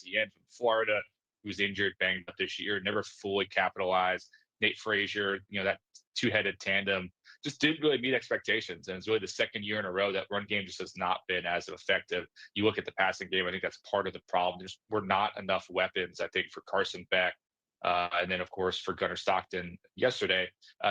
Etienne from Florida, who's injured, banged up this year, never fully capitalized. Nate Frazier, that two-headed tandem just didn't really meet expectations. And it's really the second year in a row that run game just has not been as effective. You look at the passing game, I think that's part of the problem. There were not enough weapons, I think, for Carson Beck. And then, of course, for Gunnar Stockton yesterday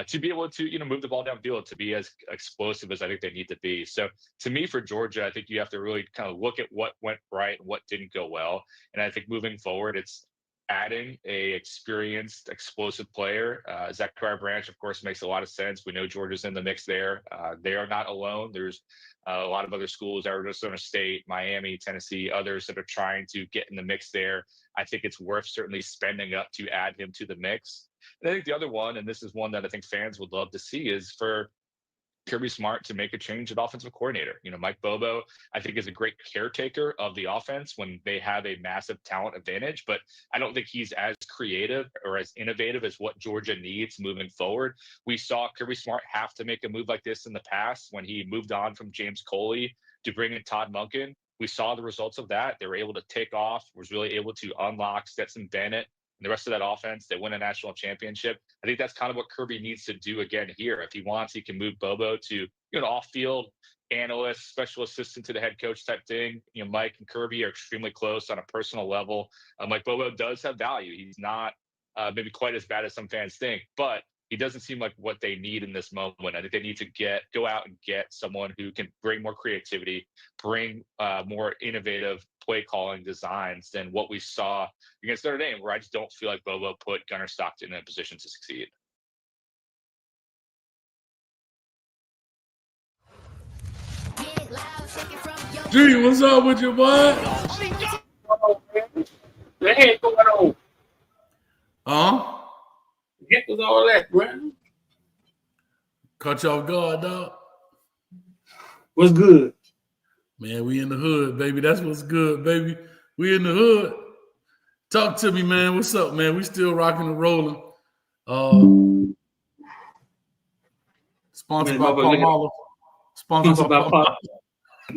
to be able to, move the ball downfield, to be as explosive as I think they need to be. So to me, for Georgia, I think you have to really kind of look at what went right and what didn't go well. And I think moving forward, it's adding a experienced, explosive player. Zachariah Branch, of course, makes a lot of sense. We know Georgia's in the mix there. They are not alone. There's a lot of other schools, Arizona State, Miami, Tennessee, others that are trying to get in the mix there. I think it's worth certainly spending up to add him to the mix. And I think the other one, and this is one that I think fans would love to see, is for Kirby Smart to make a change at offensive coordinator. Mike Bobo, I think, is a great caretaker of the offense when they have a massive talent advantage, but I don't think he's as creative or as innovative as what Georgia needs moving forward. We saw Kirby Smart have to make a move like this in the past when he moved on from James Coley to bring in Todd Monken. We saw the results of that. They were able to take off, was really able to unlock Stetson Bennett and the rest of that offense. They win a national championship. I think that's kind of what Kirby needs to do again here. If he wants, he can move Bobo to off-field analyst, special assistant to the head coach type thing. Mike and Kirby are extremely close on a personal level. Mike Bobo does have value. He's not maybe quite as bad as some fans think, but he doesn't seem like what they need in this moment. I think they need to go out and get someone who can bring more creativity, bring more innovative play calling designs than what we saw against Notre Dame, where I just don't feel like Bobo put Gunnar Stockton in a position to succeed. G, what's up with you, boy? The heck going on? What was all that, Brandon? Caught you off guard, dog. What's good? Man, we in the hood, baby. That's what's good, baby. We in the hood. Talk to me, man. What's up, man? We still rocking and rolling. Sponsored by Pomona. Sponsored by Pomona.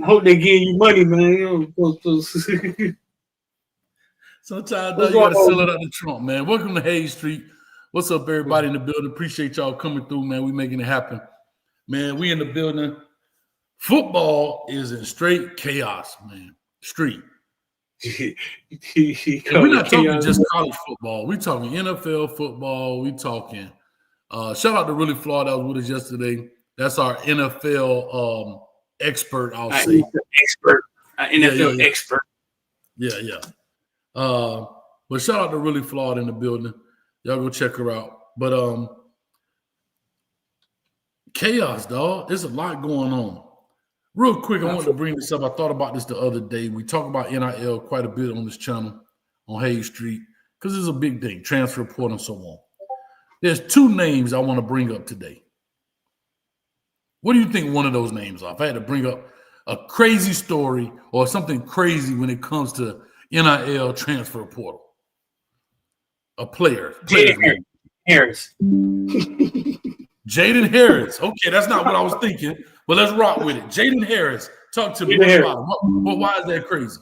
I hope they give you money, man. Sometimes you gotta sell it out the trunk, man. Welcome to Hayes Street. What's up, everybody in the building? Appreciate y'all coming through, man. We making it happen. Man, we in the building. Football is in straight chaos, man. Street. We're not talking just college football. We're talking NFL football. We're talking shout out to Really Flawed that was with us yesterday. That's our NFL expert, I'll say. NFL expert. Yeah. But shout out to Really Flawed in the building. Y'all go check her out. But chaos, dog. There's a lot going on. Real quick, I want to bring this up. I thought about this the other day. We talk about NIL quite a bit on this channel on Hayes Street because it's a big thing, transfer portal and so on. There's two names I want to bring up today. What do you think one of those names are? If I had to bring up a crazy story or something crazy when it comes to NIL transfer portal. A player. Jaden Harris. Jaden Harris. Okay, that's not what I was thinking, but let's rock with it. Jaden Harris. Talk to me. Why is that crazy?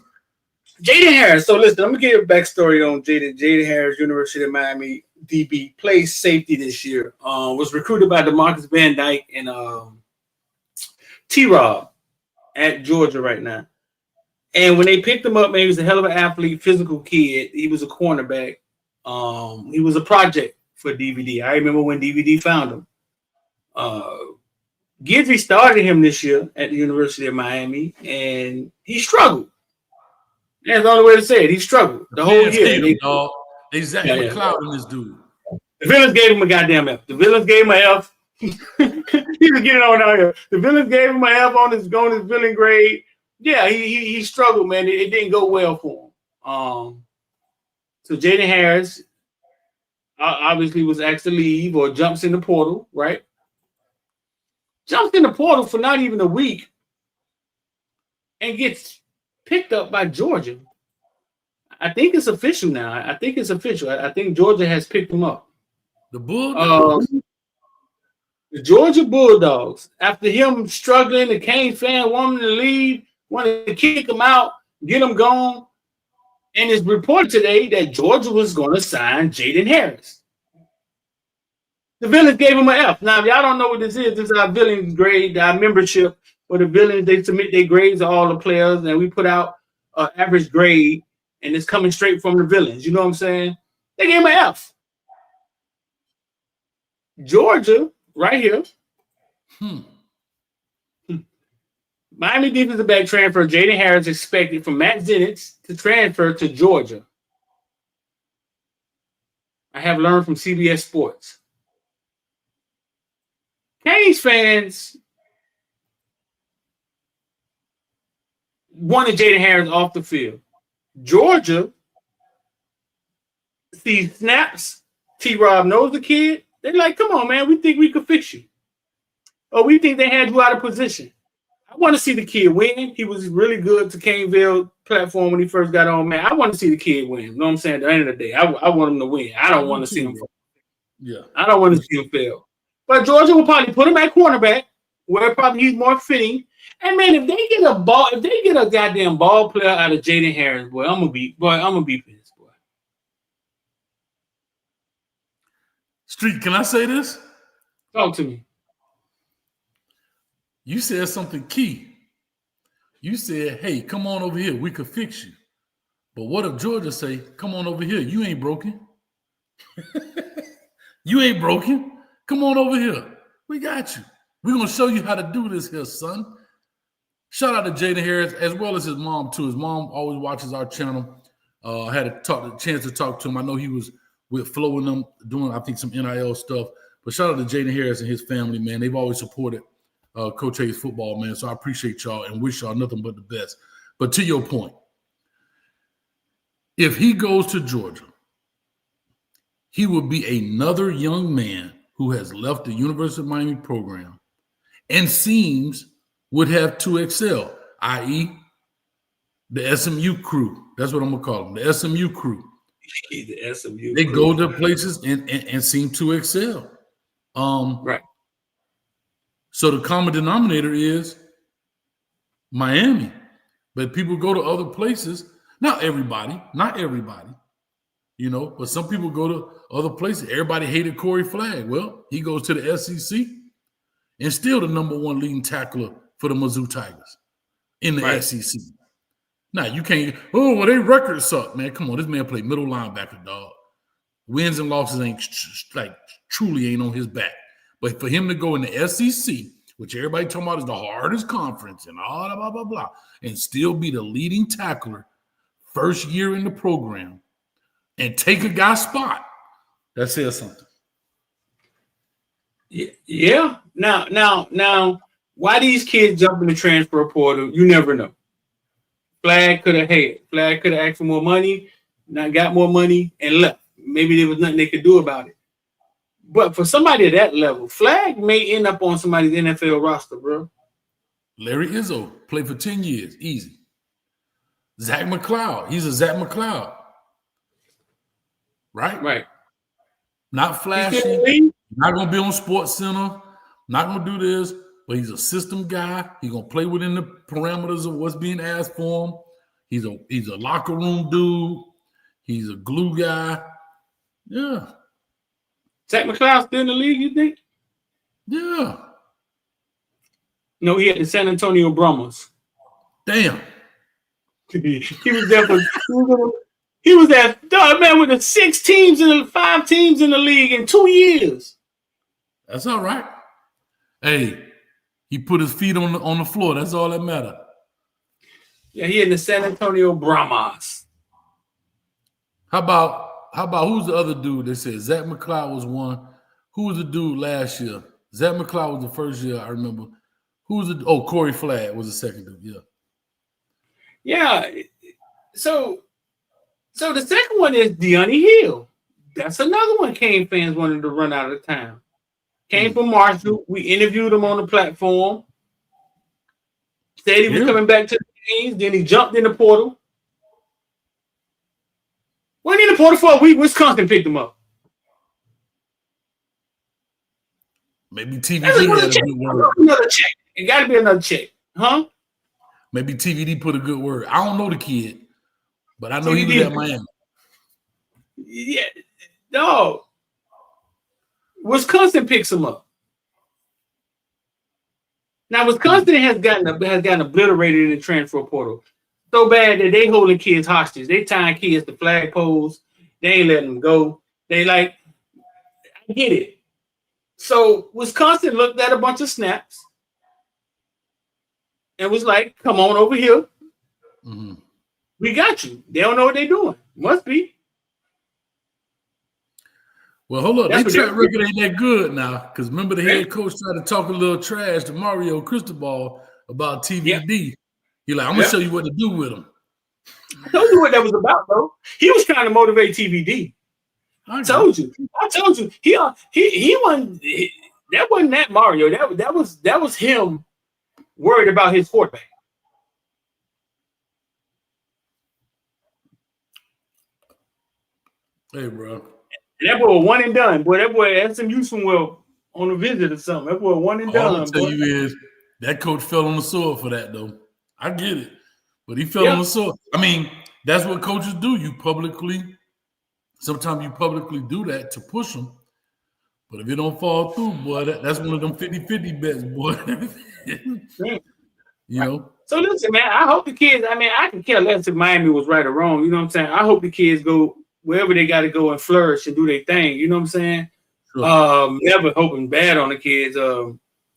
Jaden Harris. So listen, I'm going to give you a backstory on Jaden. Jaden Harris, University of Miami, DB, plays safety this year. Was recruited by DeMarcus Van Dyke and T-Rob at Georgia right now. And when they picked him up, man, he was a hell of an athlete, physical kid. He was a cornerback. He was a project for DVD. I remember when DVD found him. Gidry started him this year at the University of Miami, and he struggled. That's the only way to say it. He struggled the whole year. Exactly. Clouding this dude. The Villains gave him a goddamn F. The Villains gave him an F. He was getting on out here. The Villains gave him an F on his villain grade. Yeah, he struggled, man. It didn't go well for him. So Jaden Harris obviously was asked to leave or jumps in the portal, right? Jumps in the portal for not even a week and gets picked up by Georgia. I think it's official now. I think it's official. I think Georgia has picked him up. The Bulldogs? The Georgia Bulldogs, after him struggling, the Canes fan wanting to leave, wanted to kick him out, get him gone. And it's reported today that Georgia was going to sign Jaden Harris. The Villains gave him an F. Now, if y'all don't know what this is our Villains grade, our membership for the Villains. They submit their grades to all the players, and we put out an average grade, and it's coming straight from the Villains. You know what I'm saying? They gave him an F. Georgia, right here. Miami defensive back transfer Jaden Harris expected from Matt Zenitz to transfer to Georgia. I have learned from CBS Sports. Canes fans wanted Jaden Harris off the field. Georgia sees snaps. T-Rob knows the kid. They're like, come on, man, we think we could fix you. Or we think they had you out of position. I want to see the kid win. He was really good to Caneville platform when he first got on, man. I want to see the kid win. You know what I'm saying? At the end of the day, I want him to win. I don't want to see him fail. Yeah. I don't want to see him fail. But Georgia will probably put him at cornerback, where probably he's more fitting. And man, if they get a goddamn ball player out of Jaden Harris, boy, I'm gonna be pissed, boy. Street, can I say this? Talk to me. You said something key. You said, hey, come on over here. We could fix you. But what if Georgia say, come on over here. You ain't broken. You ain't broken. Come on over here. We got you. We're going to show you how to do this here, son. Shout out to Jaden Harris, as well as his mom, too. His mom always watches our channel. I had a chance to talk to him. I know he was with Flo and them doing, I think, some NIL stuff. But shout out to Jaden Harris and his family, man. They've always supported Coach Hayes football, man. So I appreciate y'all and wish y'all nothing but the best. But to your point, if he goes to Georgia, he will be another young man who has left the University of Miami program and seems would have to excel, i.e., the SMU crew. That's what I'm going to call them, the SMU crew. The SMU they crew. go to places and seem to excel. Right. So the common denominator is Miami. But people go to other places. Not everybody, you know, but some people go to other places. Everybody hated Corey Flagg. Well, he goes to the SEC and still the number one leading tackler for the Mizzou Tigers in the SEC. Now, you can't, they records suck, man. Come on, this man played middle linebacker, dog. Wins and losses truly ain't on his back. But for him to go in the SEC, which everybody talking about is the hardest conference and all that, blah, blah, blah, and still be the leading tackler first year in the program and take a guy's spot, that says something. Yeah. Now, why these kids jump in the transfer portal, you never know. Flagg could have asked for more money, not got more money, and left. Maybe there was nothing they could do about it. But for somebody at that level, Flagg may end up on somebody's NFL roster, bro. Larry Izzo played for 10 years, easy. Zach McCloud, he's a Zach McCloud. Right. Not flashy, not going to be on Sports Center, not going to do this, but he's a system guy. He's going to play within the parameters of what's being asked for him. He's a locker room dude. He's a glue guy. Yeah. Zach McCloud still in the league, you think? Yeah. No, he had the San Antonio Brahmas. Damn. He was there for he was there, man, with the 6 teams and 5 teams in the league in 2 years. That's all right. Hey, he put his feet on the floor. That's all that matters. Yeah, he in the San Antonio Brahmas. How about who's the other dude? They said Zach McCloud was one. Who was the dude last year? Zach McCloud was the first year, I remember. Corey Flagg was the second dude, yeah. Yeah. So the second one is Deonnie Hill. That's another one Cane fans wanted to run out of town. Came from Marshall. We interviewed him on the platform. Said he was coming back to the Canes. Then he jumped in the portal. Went in the portal for a week. Wisconsin picked him up. Maybe TVD had a good word. Another check. It got to be another check. Huh? Maybe TVD put a good word. I don't know the kid, But I know he was at Miami. Yeah, no. Wisconsin picks him up. Now Wisconsin has gotten obliterated in the transfer portal so bad that they holding kids hostage. They tying kids to flagpoles. They ain't letting them go. They like, I get it. So Wisconsin looked at a bunch of snaps and was like, "Come on over here. Mm-hmm. We got you." They don't know what they're doing. Must be. Well, hold up. Their track record ain't that good now. Because remember, the head coach tried to talk a little trash to Mario Cristobal about TVD. Yeah. He like, I'm going to show you what to do with him. I told you what that was about, though. He was trying to motivate TVD. I told you. He wasn't. That wasn't that Mario. That was him worried about his quarterback. Hey, bro. That boy one and done. Boy, that boy had some use from on a visit or something. That boy one and done. All I can tell you is that coach fell on the sword for that, though. I get it. But he fell on the sword. I mean, that's what coaches do. Sometimes you publicly do that to push them. But if it don't fall through, boy, that's one of them 50-50 bets, boy. You know? So listen, man, I hope the kids, I can care less if Miami was right or wrong. You know what I'm saying? I hope the kids go wherever they got to go and flourish and do their thing. You know what I'm saying? Sure. Never hoping bad on the kids.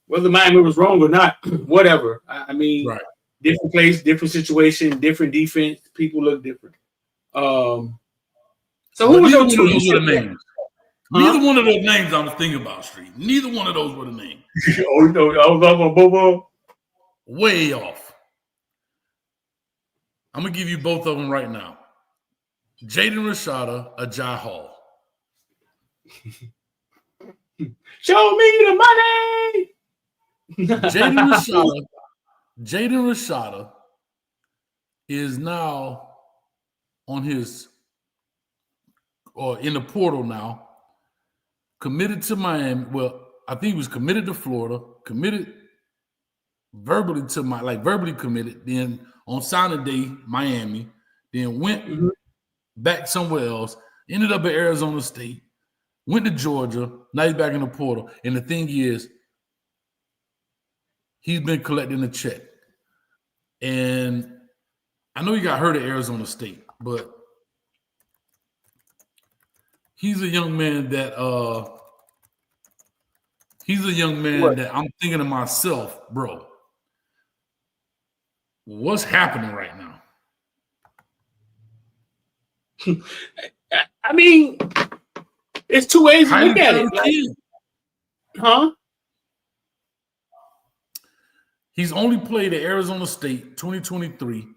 Whether Miami was wrong or not, whatever. Right. Different place, different situation, different defense. People look different. So who was your two names? Neither one of those names I was thinking about, Street. Neither one of those were the names. Oh, no, I was off on Bobo. Way off. I'm going to give you both of them right now. Jaden Rashada, Ajay Hall. Show me the money. Jaden Rashada is now on his, or in the portal now, committed to Miami. Well, I think he was committed to Florida, committed verbally verbally committed. Then on signing day, Miami, then went back somewhere else, ended up at Arizona State, went to Georgia, now he's back in the portal. And the thing is, he's been collecting a check. And I know he got hurt at Arizona State, but he's a young man that I'm thinking to myself, bro, what's happening right now? I mean, it's two ways to look at it. He's only played at Arizona State 2023.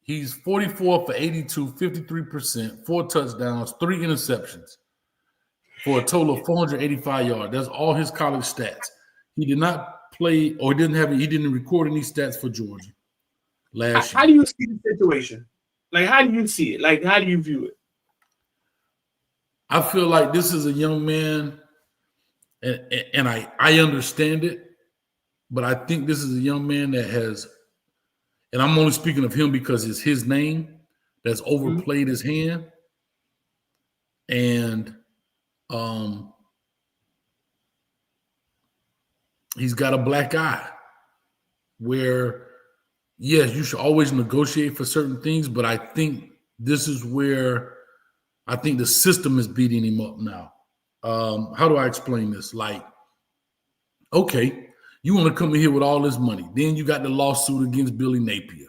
He's 44 for 82, 53%, 4 touchdowns, 3 interceptions for a total of 485 yards. That's all his college stats. He did not play or he didn't record any stats for Georgia last year. How do you see the situation? Like, how do you see it? Like, how do you view it? I feel like this is a young man, and I understand it, but I think this is a young man that has, and I'm only speaking of him because it's his name, that's overplayed his hand. And he's got a black eye where, yes, you should always negotiate for certain things, but I think this is where I think the system is beating him up now. How do I explain this? Like, okay, you want to come in here with all this money. Then you got the lawsuit against Billy Napier.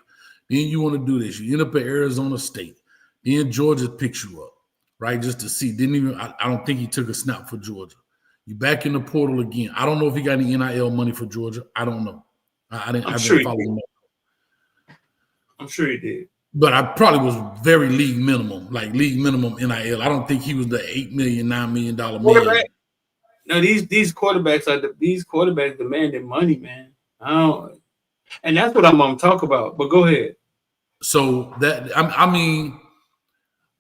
Then you want to do this. You end up at Arizona State. Then Georgia picks you up, right? Just to see. I don't think he took a snap for Georgia. You back in the portal again. I don't know if he got any NIL money for Georgia. I don't know. I'm sure he did. But I probably was very league minimum NIL. I don't think he was the $8 million, $9 million man. No, these quarterbacks demanding money, man. And that's what I'm gonna talk about. But go ahead. So that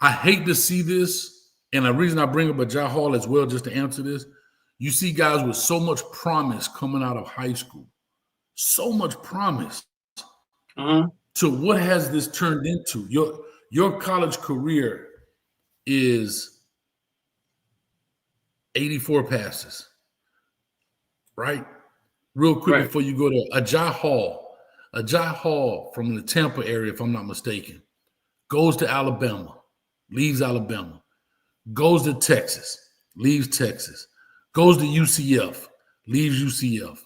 I hate to see this, and the reason I bring up Ajay Hall as well, just to answer this, you see guys with so much promise coming out of high school, so much promise. To what has this turned into? Your college career is 84 passes, right? Real quick before you go there, Ajay Hall from the Tampa area, if I'm not mistaken, goes to Alabama, leaves Alabama, goes to Texas, leaves Texas, goes to UCF, leaves UCF.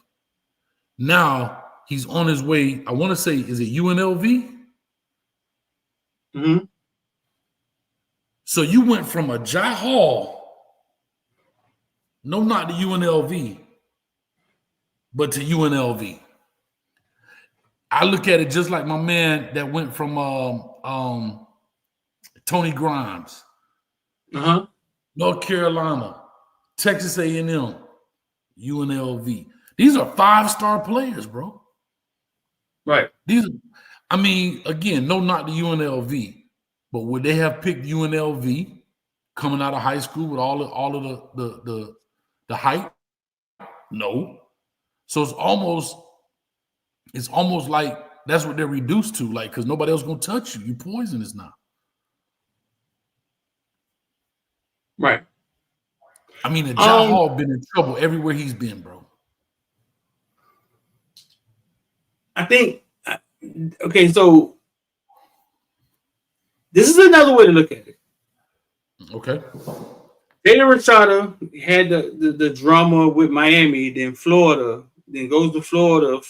Now he's on his way. I want to say, is it UNLV? Mm-hmm. So you went from Ajay Hall, no, not to UNLV, but to UNLV. I look at it just like my man that went from Tony Grimes, North Carolina, Texas A&M, UNLV. These are 5-star players, bro. Right. These, I mean, again, no, not the UNLV, but would they have picked UNLV coming out of high school with all of the hype? No. So it's almost like that's what they're reduced to, like, because nobody else gonna touch you. You poisonous now. Right. I mean, Ajay Hall been in trouble everywhere he's been, bro. I think, okay, so this is another way to look at it. Okay. Jalen Rashada had the drama with Miami, then Florida, then goes to Florida,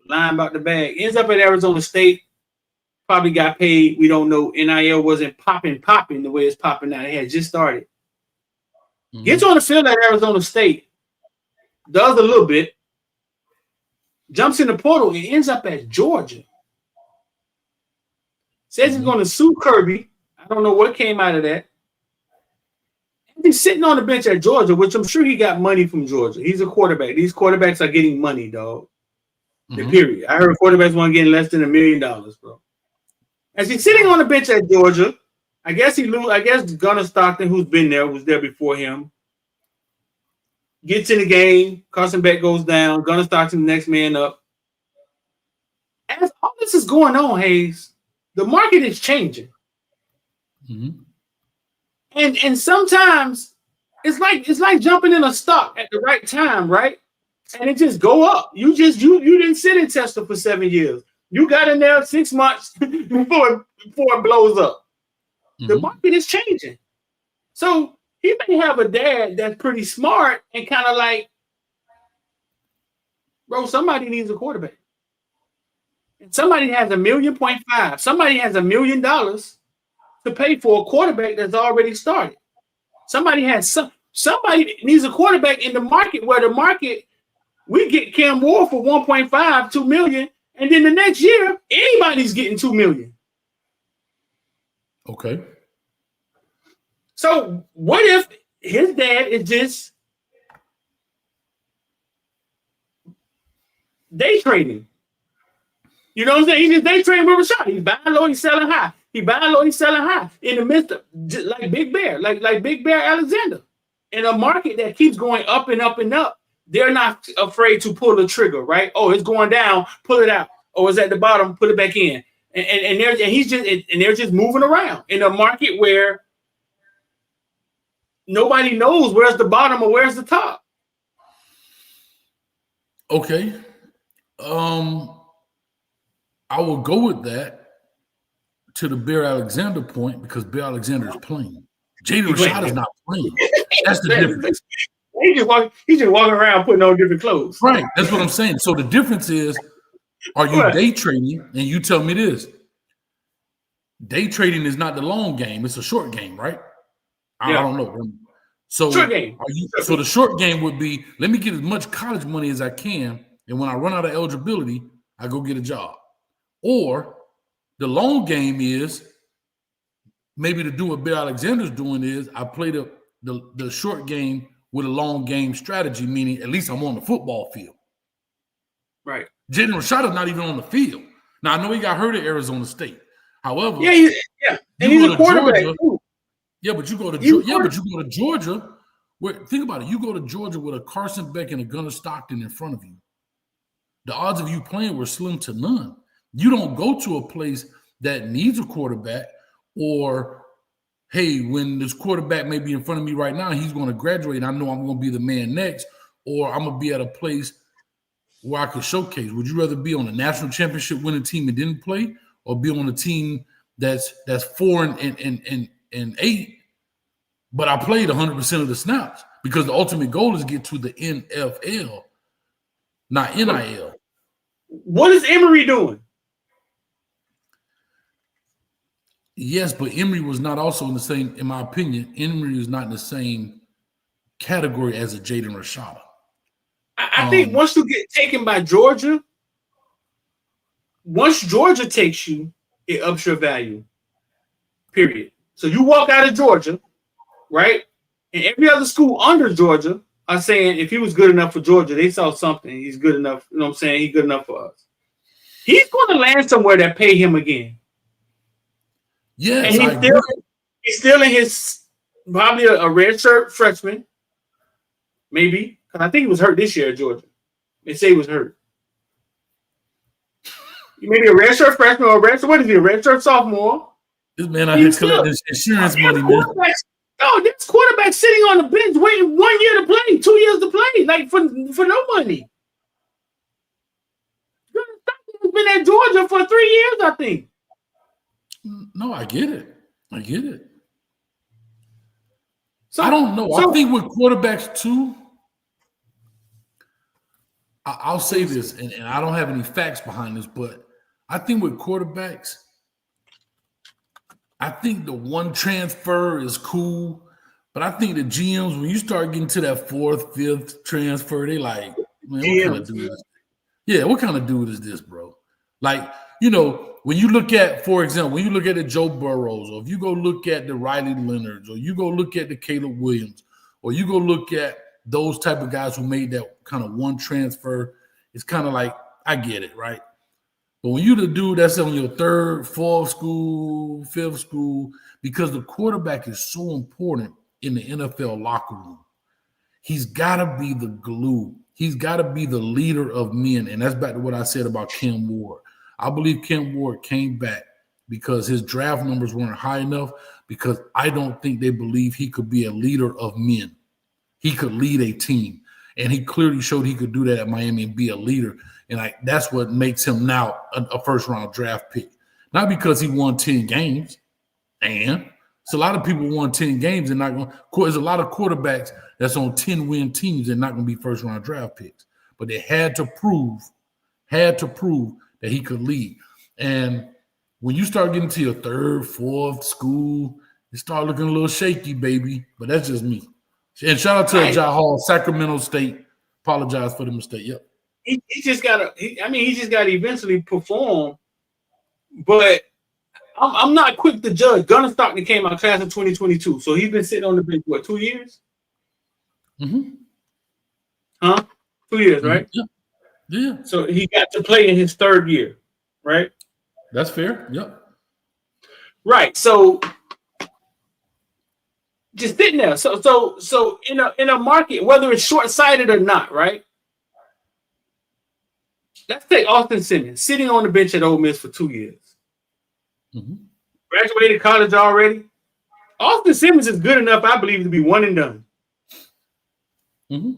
lying about the bag, ends up at Arizona State, probably got paid. We don't know. NIL wasn't popping the way it's popping now. It had just started. Mm-hmm. Gets on the field at Arizona State, does a little bit, jumps in the portal, and ends up at Georgia. Says he's going to sue Kirby. I don't know what came out of that. He's sitting on the bench at Georgia, which I'm sure he got money from Georgia. He's a quarterback. These quarterbacks are getting money, dog. Period. I heard quarterbacks weren't getting less than $1 million, bro. As he's sitting on the bench at Georgia, I guess Gunnar Stockton, who's been there, was there before him, gets in the game. Carson Beck goes down. Gunnar Stockton, the next man up. As all this is going on, Hayes, the market is changing. Mm-hmm. And sometimes it's like jumping in a stock at the right time, right? And it just go up. You didn't sit in Tesla for 7 years. You got in there 6 months before it blows up. Mm-hmm. The market is changing. So he may have a dad that's pretty smart and kind of like, bro, somebody needs a quarterback. And somebody has $1.5 million. Somebody has $1 million to pay for a quarterback that's already started. Somebody needs a quarterback in the market where the market, we get Cam Ward for 1.5, $2 million, and then the next year, anybody's getting $2 million. Okay. So what if his dad is just day trading? You know what I'm saying? He's just day trading with Rashad. He's buying low, he's selling high. He buying low, he's selling high. In the midst of, just like Big Bear, like Big Bear Alexander. In a market that keeps going up and up and up, they're not afraid to pull the trigger, right? Oh, it's going down, pull it out. Oh, it's at the bottom, put it back in. And they're just moving around in a market where nobody knows where's the bottom or where's the top. Okay. I will go with that to the Bear Alexander point because Bear Alexander is playing. Jaden Rashad is not playing. That's the difference. He's just walking around putting on different clothes. Right. That's what I'm saying. So the difference is, are you day trading? And you tell me this. Day trading is not the long game. It's a short game, right? I don't know. So, short game. So the short game would be, let me get as much college money as I can. And when I run out of eligibility, I go get a job. Or the long game is maybe to do what Bear Alexander's doing is I play the short game with a long game strategy, meaning at least I'm on the football field. Right. Jaden Rashad is not even on the field. Now, I know he got hurt at Arizona State. However, and he's a quarterback too. Yeah, but you go to Georgia. Where, think about it. You go to Georgia with a Carson Beck and a Gunnar Stockton in front of you. The odds of you playing were slim to none. You don't go to a place that needs a quarterback, or hey, when this quarterback may be in front of me right now, he's going to graduate. I know I'm going to be the man next, or I'm going to be at a place where I could showcase. Would you rather be on a national championship winning team and didn't play, or be on a team that's 4-8, but I played 100% of the snaps? Because the ultimate goal is to get to the NFL, not NIL. What is Emory doing? Yes, but Emory was not also in the same, in my opinion, Emory is not in the same category as a Jaden Rashada. I think once you get taken by Georgia, once Georgia takes you, it ups your value. Period. So you walk out of Georgia, right? And every other school under Georgia are saying if he was good enough for Georgia, they saw something. He's good enough. You know what I'm saying? He's good enough for us. He's going to land somewhere that pay him again. Yes, and he's still in his probably a redshirt freshman, maybe. Because I think he was hurt this year at Georgia. They say he was hurt. Maybe a redshirt freshman or a redshirt. What is he? A redshirt sophomore? This man out here collecting insurance money, man. No, this quarterback sitting on the bench waiting 1 year to play, 2 years to play, like for no money. He's been at Georgia for 3 years, I think. No, I get it. So I don't know. I think with quarterbacks too, I'll say this, and I don't have any facts behind this, but I think with quarterbacks, I think the one transfer is cool, but I think the GMs, when you start getting to that fourth, fifth transfer, they like, man, what kind of dude is this? Yeah, what kind of dude is this, bro? Like, when you look at, for example, when you look at the Joe Burrows, or if you go look at the Riley Leonards, or you go look at the Caleb Williams, or you go look at those type of guys who made that kind of one transfer, it's kind of like, I get it, right? But when you the dude that's on your third, fourth school, fifth school, because the quarterback is so important in the NFL locker room, he's got to be the glue. He's got to be the leader of men. And that's back to what I said about Ken Ward. I believe Ken Ward came back because his draft numbers weren't high enough, because I don't think they believe he could be a leader of men. He could lead a team. And he clearly showed he could do that at Miami and be a leader. And that's what makes him now a first-round draft pick. Not because he won 10 games. And it's a lot of people won 10 games and not going. There's a lot of quarterbacks that's on 10-win teams and not going to be first-round draft picks. But they had to prove that he could lead. And when you start getting to your third, fourth school, it start looking a little shaky, baby. But that's just me. And shout out to Jai Hall, Sacramento State. Apologize for the mistake. Yep. He just gotta eventually perform. But I'm not quick to judge. Gunnar Stockton came out class in 2022, so he's been sitting on the bench 2 years? Mm-hmm. Huh? 2 years, right? Yeah. So he got to play in his third year, right? That's fair. Yep. Right. So just sitting there. So in a market, whether it's short-sighted or not, right? Let's take Austin Simmons sitting on the bench at Ole Miss for 2 years. Mm-hmm. Graduated college already. Austin Simmons is good enough, I believe, to be one and done. Mm-hmm.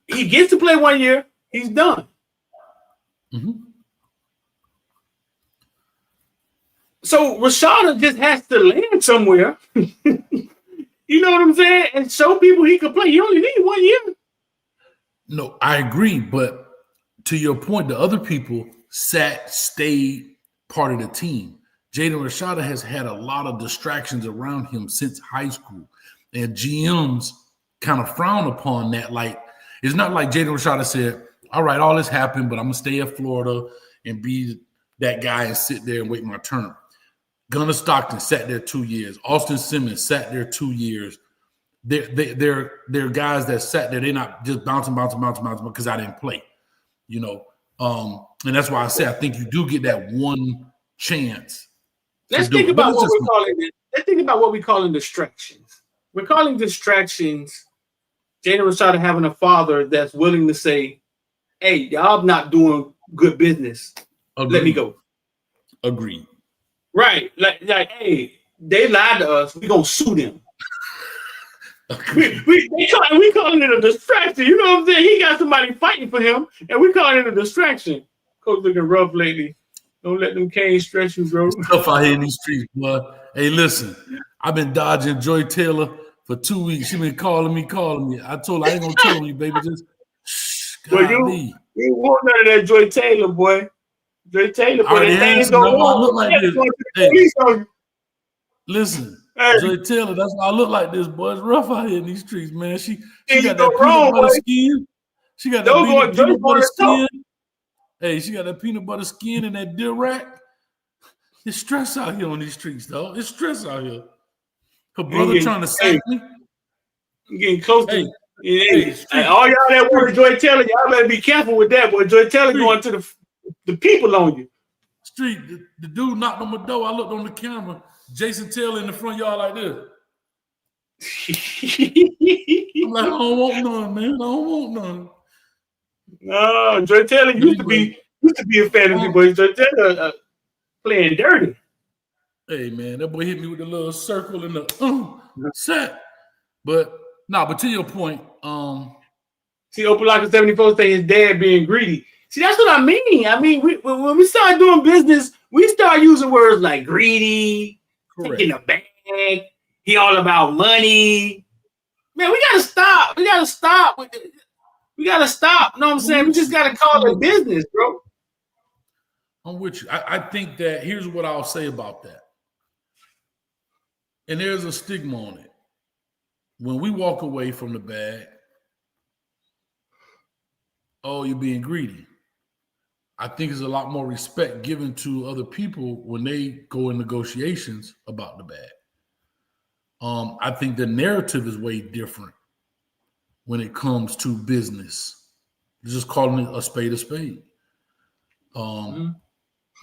He gets to play 1 year. He's done. Mm-hmm. So Rashada just has to land somewhere. You know what I'm saying? And show people he can play. You only need 1 year. No, I agree. But to your point, the other people stayed part of the team. Jaden Rashada has had a lot of distractions around him since high school. And GMs kind of frown upon that. Like, it's not like Jaden Rashada said, all right, all this happened, but I'm going to stay at Florida and be that guy and sit there and wait my turn. Gunnar Stockton sat there 2 years. Austin Simmons sat there 2 years. They're guys that sat there. They're not just bouncing because I didn't play, And that's why I say I think you do get that one chance. Let's think about what we're calling it. Let's think about what we're calling distractions. We're calling distractions Jalen Rashada having a father that's willing to say, hey, y'all not doing good business. Agreed. Let me go. Agreed. Right. Like, hey, they lied to us. We gonna sue them. we calling it a distraction. You know what I'm saying? He got somebody fighting for him, and we calling it a distraction. Coach looking rough lately. Don't let them canes stretch you, bro. It's tough out here in these streets, boy. Hey, listen, I've been dodging Joy Taylor for 2 weeks. She been calling me. I told her I ain't gonna tell you, baby. Just shh. Well, you want none of that Joy Taylor, boy. Joy Taylor, boy. That things don't look like this. Hey, listen, hey. Joy Taylor, that's why I look like this, boy. It's rough out here in these streets, man. She got that peanut butter skin. She got that peanut butter skin. Hey, she got that peanut butter skin and that Dirac. It's stress out here on these streets, though. It's stress out here. Her brother trying to sack me. I'm getting close to all y'all that work with Joy Taylor, y'all better be careful with that, boy. Joy Taylor going to the people on you. Street, the dude knocked on my door. I looked on the camera. Jason Taylor in the front yard like this. I'm like, I don't want none, man. I don't want none. No, Joy Taylor used to be a fantasy boy. Joy Taylor playing dirty. Hey man, that boy hit me with the little circle and the set. But but to your point, see, Opalaka 74 say his dad being greedy. See, that's what I mean. I mean, when we start doing business, we start using words like greedy, taking a bag. He all about money. Man, we gotta stop. We gotta stop with it. We gotta stop. You know what I'm saying? We just gotta call it business, bro. I'm with you. I think that here's what I'll say about that. And there's a stigma on it. When we walk away from the bag, oh, you're being greedy. I think there's a lot more respect given to other people when they go in negotiations about the bag. I think the narrative is way different when it comes to business. Just calling it a spade a spade.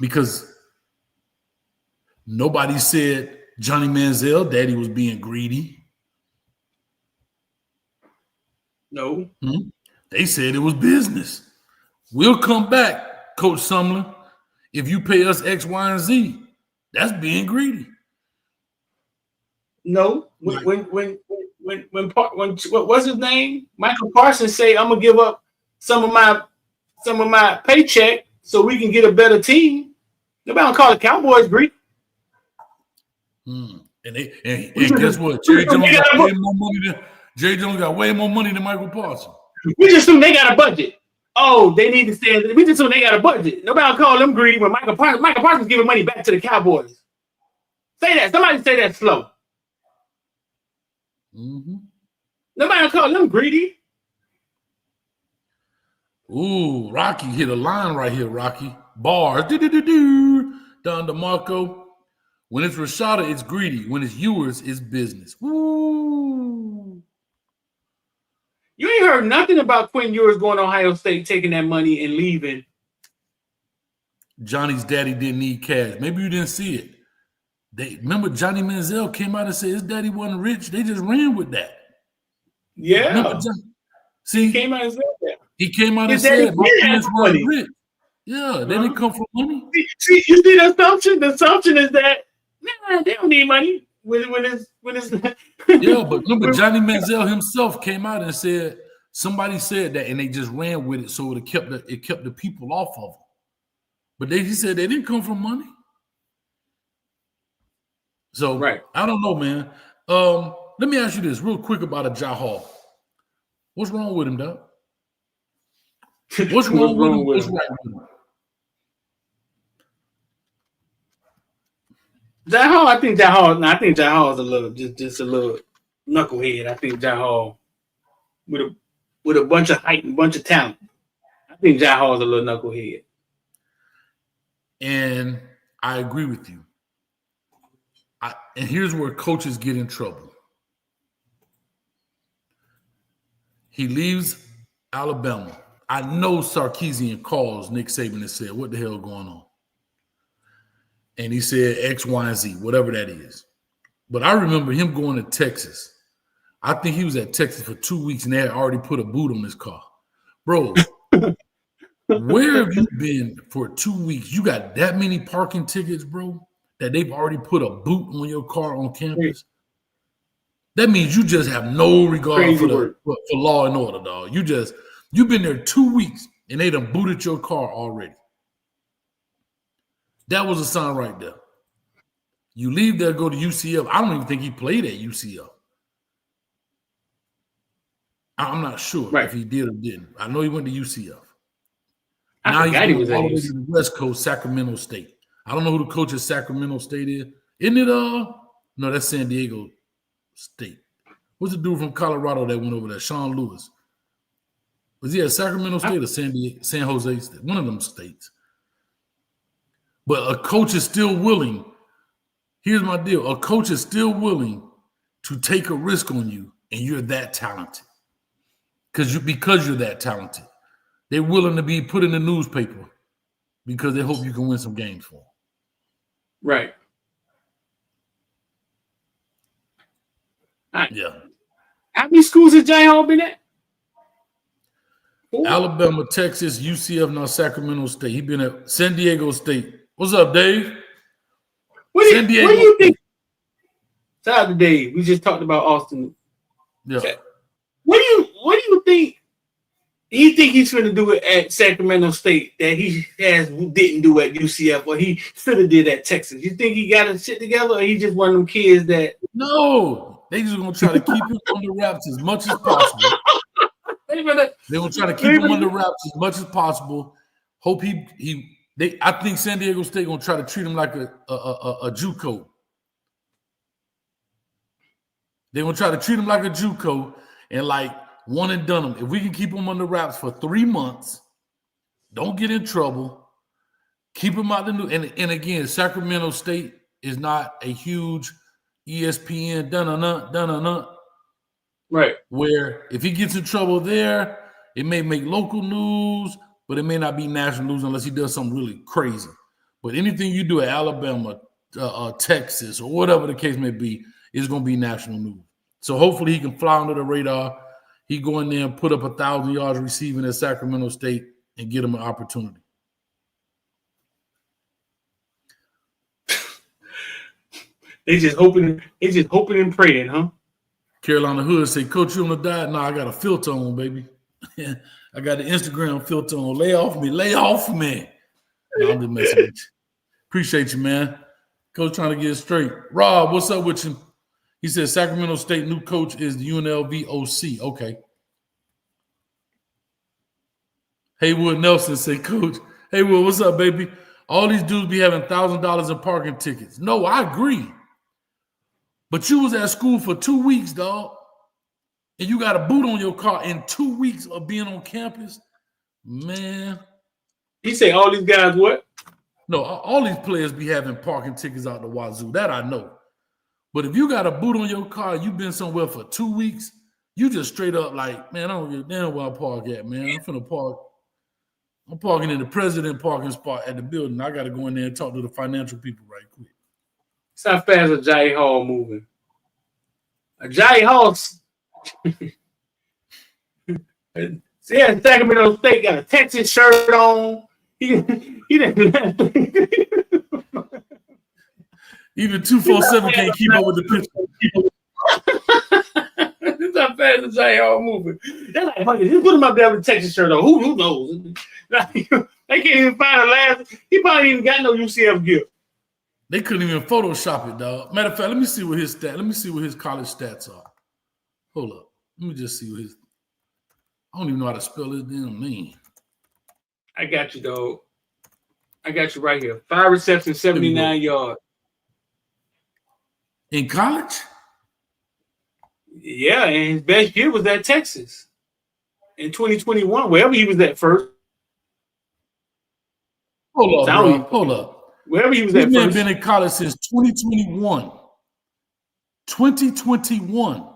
Because nobody said Johnny Manziel, daddy was being greedy. No. They said it was business. We'll come back, Coach Sumlin, if you pay us X, Y, and Z. That's being greedy. No. When what was his name? Michael Parsons say, I'm gonna give up some of my paycheck so we can get a better team. Nobody don't call the Cowboys greedy. And guess what? Jerry Jones got way more money than Michael Parsons. We just assume they got a budget. Oh, they need to stand. We just assume they got a budget. Nobody call them greedy when Michael Parsons giving money back to the Cowboys. Say that. Somebody say that slow. Nobody call them greedy. Ooh, Rocky hit a line right here, Rocky. Bars. Don DeMarco. When it's Rashada, it's greedy. When it's yours, it's business. Woo. You ain't heard nothing about Quinn Ewers going to Ohio State, taking that money and leaving. Johnny's daddy didn't need cash. Maybe you didn't see it. Remember Johnny Manziel came out and said his daddy wasn't rich. They just ran with that. Yeah. See, he came out and said that. He came out and said my parents weren't rich. Yeah, they didn't come from money. See, you see the assumption? The assumption is that they don't need money when it's Yeah, but remember Johnny Manziel himself came out and said somebody said that and they just ran with it, so it kept the people off of them. But he said they didn't come from money. So I don't know, man. Let me ask you this real quick about a Ja Hall. What's wrong with him, Doc? What's wrong with him? What's right with him? Ja Hall, I think Ja Hall is a little just a little knucklehead. I think Ja Hall with a bunch of height and a bunch of talent. I think Ja Hall is a little knucklehead. And I agree with you. And here's where coaches get in trouble. He leaves Alabama. I know Sarkisian calls Nick Saban and said, what the hell going on? And he said X, Y, and Z, whatever that is. But I remember him going to Texas. I think he was at Texas for 2 weeks and they had already put a boot on his car. Bro, where have you been for 2 weeks? You got that many parking tickets, bro, that they've already put a boot on your car on campus? That means you just have no regard for law and order, dog. You've been there 2 weeks and they done booted your car already. That was a sign right there. You leave there, go to UCF. I don't even think he played at UCF. I'm not sure if he did or didn't. I know he went to UCF. Now he's going all the way to the West Coast, Sacramento State. I don't know who the coach at Sacramento State is. Isn't it? No, that's San Diego State. What's the dude from Colorado that went over there? Sean Lewis. Was he at Sacramento State or San Jose State? One of them states. But a coach is still willing. Here's my deal. A coach is still willing to take a risk on you, and you're that talented. Because you're that talented. They're willing to be put in the newspaper because they hope you can win some games for them. Right. Yeah. How many schools has Jay Hall been at? Alabama, Texas, UCF, now Sacramento State. He been at San Diego State. What's up, Dave? What do you think? Shout out to Dave. We just talked about Austin. Yeah. What do you think? You think he's going to do it at Sacramento State that he didn't do at UCF, or he should have did at Texas? You think he got his shit together, or he just one of them kids that? No, they just going to try to keep him under wraps as much as possible. They will try to keep him under wraps as much as possible. Hope I think San Diego State going to try to treat him like a JUCO. They going to try to treat him like a JUCO and like one and done him. If we can keep him under wraps for 3 months, don't get in trouble, keep him out the new. And again, Sacramento State is not a huge ESPN dun-dun-dun. Right. Where if he gets in trouble there, it may make local news, but it may not be national news unless he does something really crazy. But anything you do at Alabama, Texas, or whatever the case may be, is going to be national news. So hopefully he can fly under the radar. He go in there and put up 1,000 yards receiving at Sacramento State and get him an opportunity. They just hoping and praying, huh? Carolina Hood say, Coach, you on the diet? No, I got a filter on, baby. I got the Instagram filter on. Lay off me. No, I'm just messing with you. Appreciate you, man. Coach trying to get it straight. Rob, what's up with you? He said Sacramento State new coach is the UNLV OC. Okay. Haywood Nelson said, Coach, Haywood, what's up, baby? All these dudes be having $1,000 in parking tickets. No, I agree. But you was at school for 2 weeks, dog. And you got a boot on your car in 2 weeks of being on campus. Man. He said all these guys what? No, all these players be having parking tickets out the wazoo. That I know. But if you got a boot on your car, you've been somewhere for 2 weeks, you just straight up like, man, I don't give a damn where I park at, man. I'm finna park. I'm parking in the president parking spot at the building. I got to go in there and talk to the financial people right quick. It's how fast a Jay Hall moving. A Jay Hall. Yeah, Sacramento State got a Texas shirt on. He didn't. Even 247 can't keep up with the picture. This how fast the Jay Hall moving. They're like, fuck it, just put him up there with a Texas shirt on. Who knows? They can't even find the last. He probably even got no UCF gear. They couldn't even Photoshop it, dog. Matter of fact, let me see what his college stats are. Hold up. Let me just see what his. I don't even know how to spell his damn name. I got you, dog. I got you right here. 5 receptions, 79 yards. In college? Yeah, and his best year was at Texas in 2021, wherever he was at first. Hold up, bro. Hold up. Wherever he was at first. He's been in college since 2021. 2021.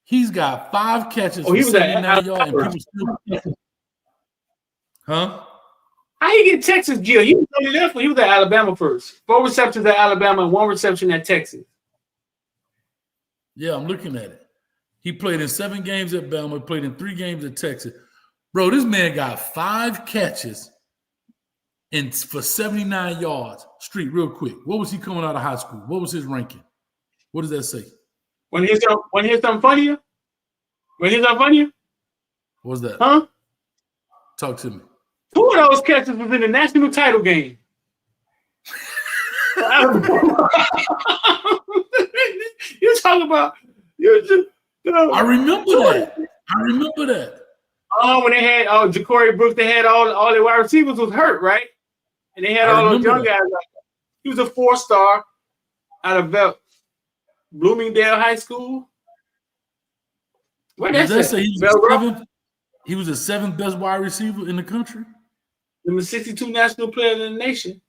He's got 5 catches for 79 yards. And people still... Huh? How he get Texas gear? He was only there for he was at Alabama first. 4 receptions at Alabama and 1 reception at Texas. Yeah, I'm looking at it. He played in 7 games at Bama, played in 3 games at Texas. Bro, this man got 5 catches for 79 yards. Street, real quick. What was he coming out of high school? What was his ranking? What does that say? When here's something funnier? When here's something funnier? What was that? Huh? Talk to me. 2 of those catches was in the national title game. You talking about I remember that. When they had Ja'Cory Brooks, they had all their wide receivers was hurt, right? And they had all those young guys. He was a 4-star out of Bloomingdale High School. What does that say? He was the 7th best wide receiver in the country. The 62 national player in the nation.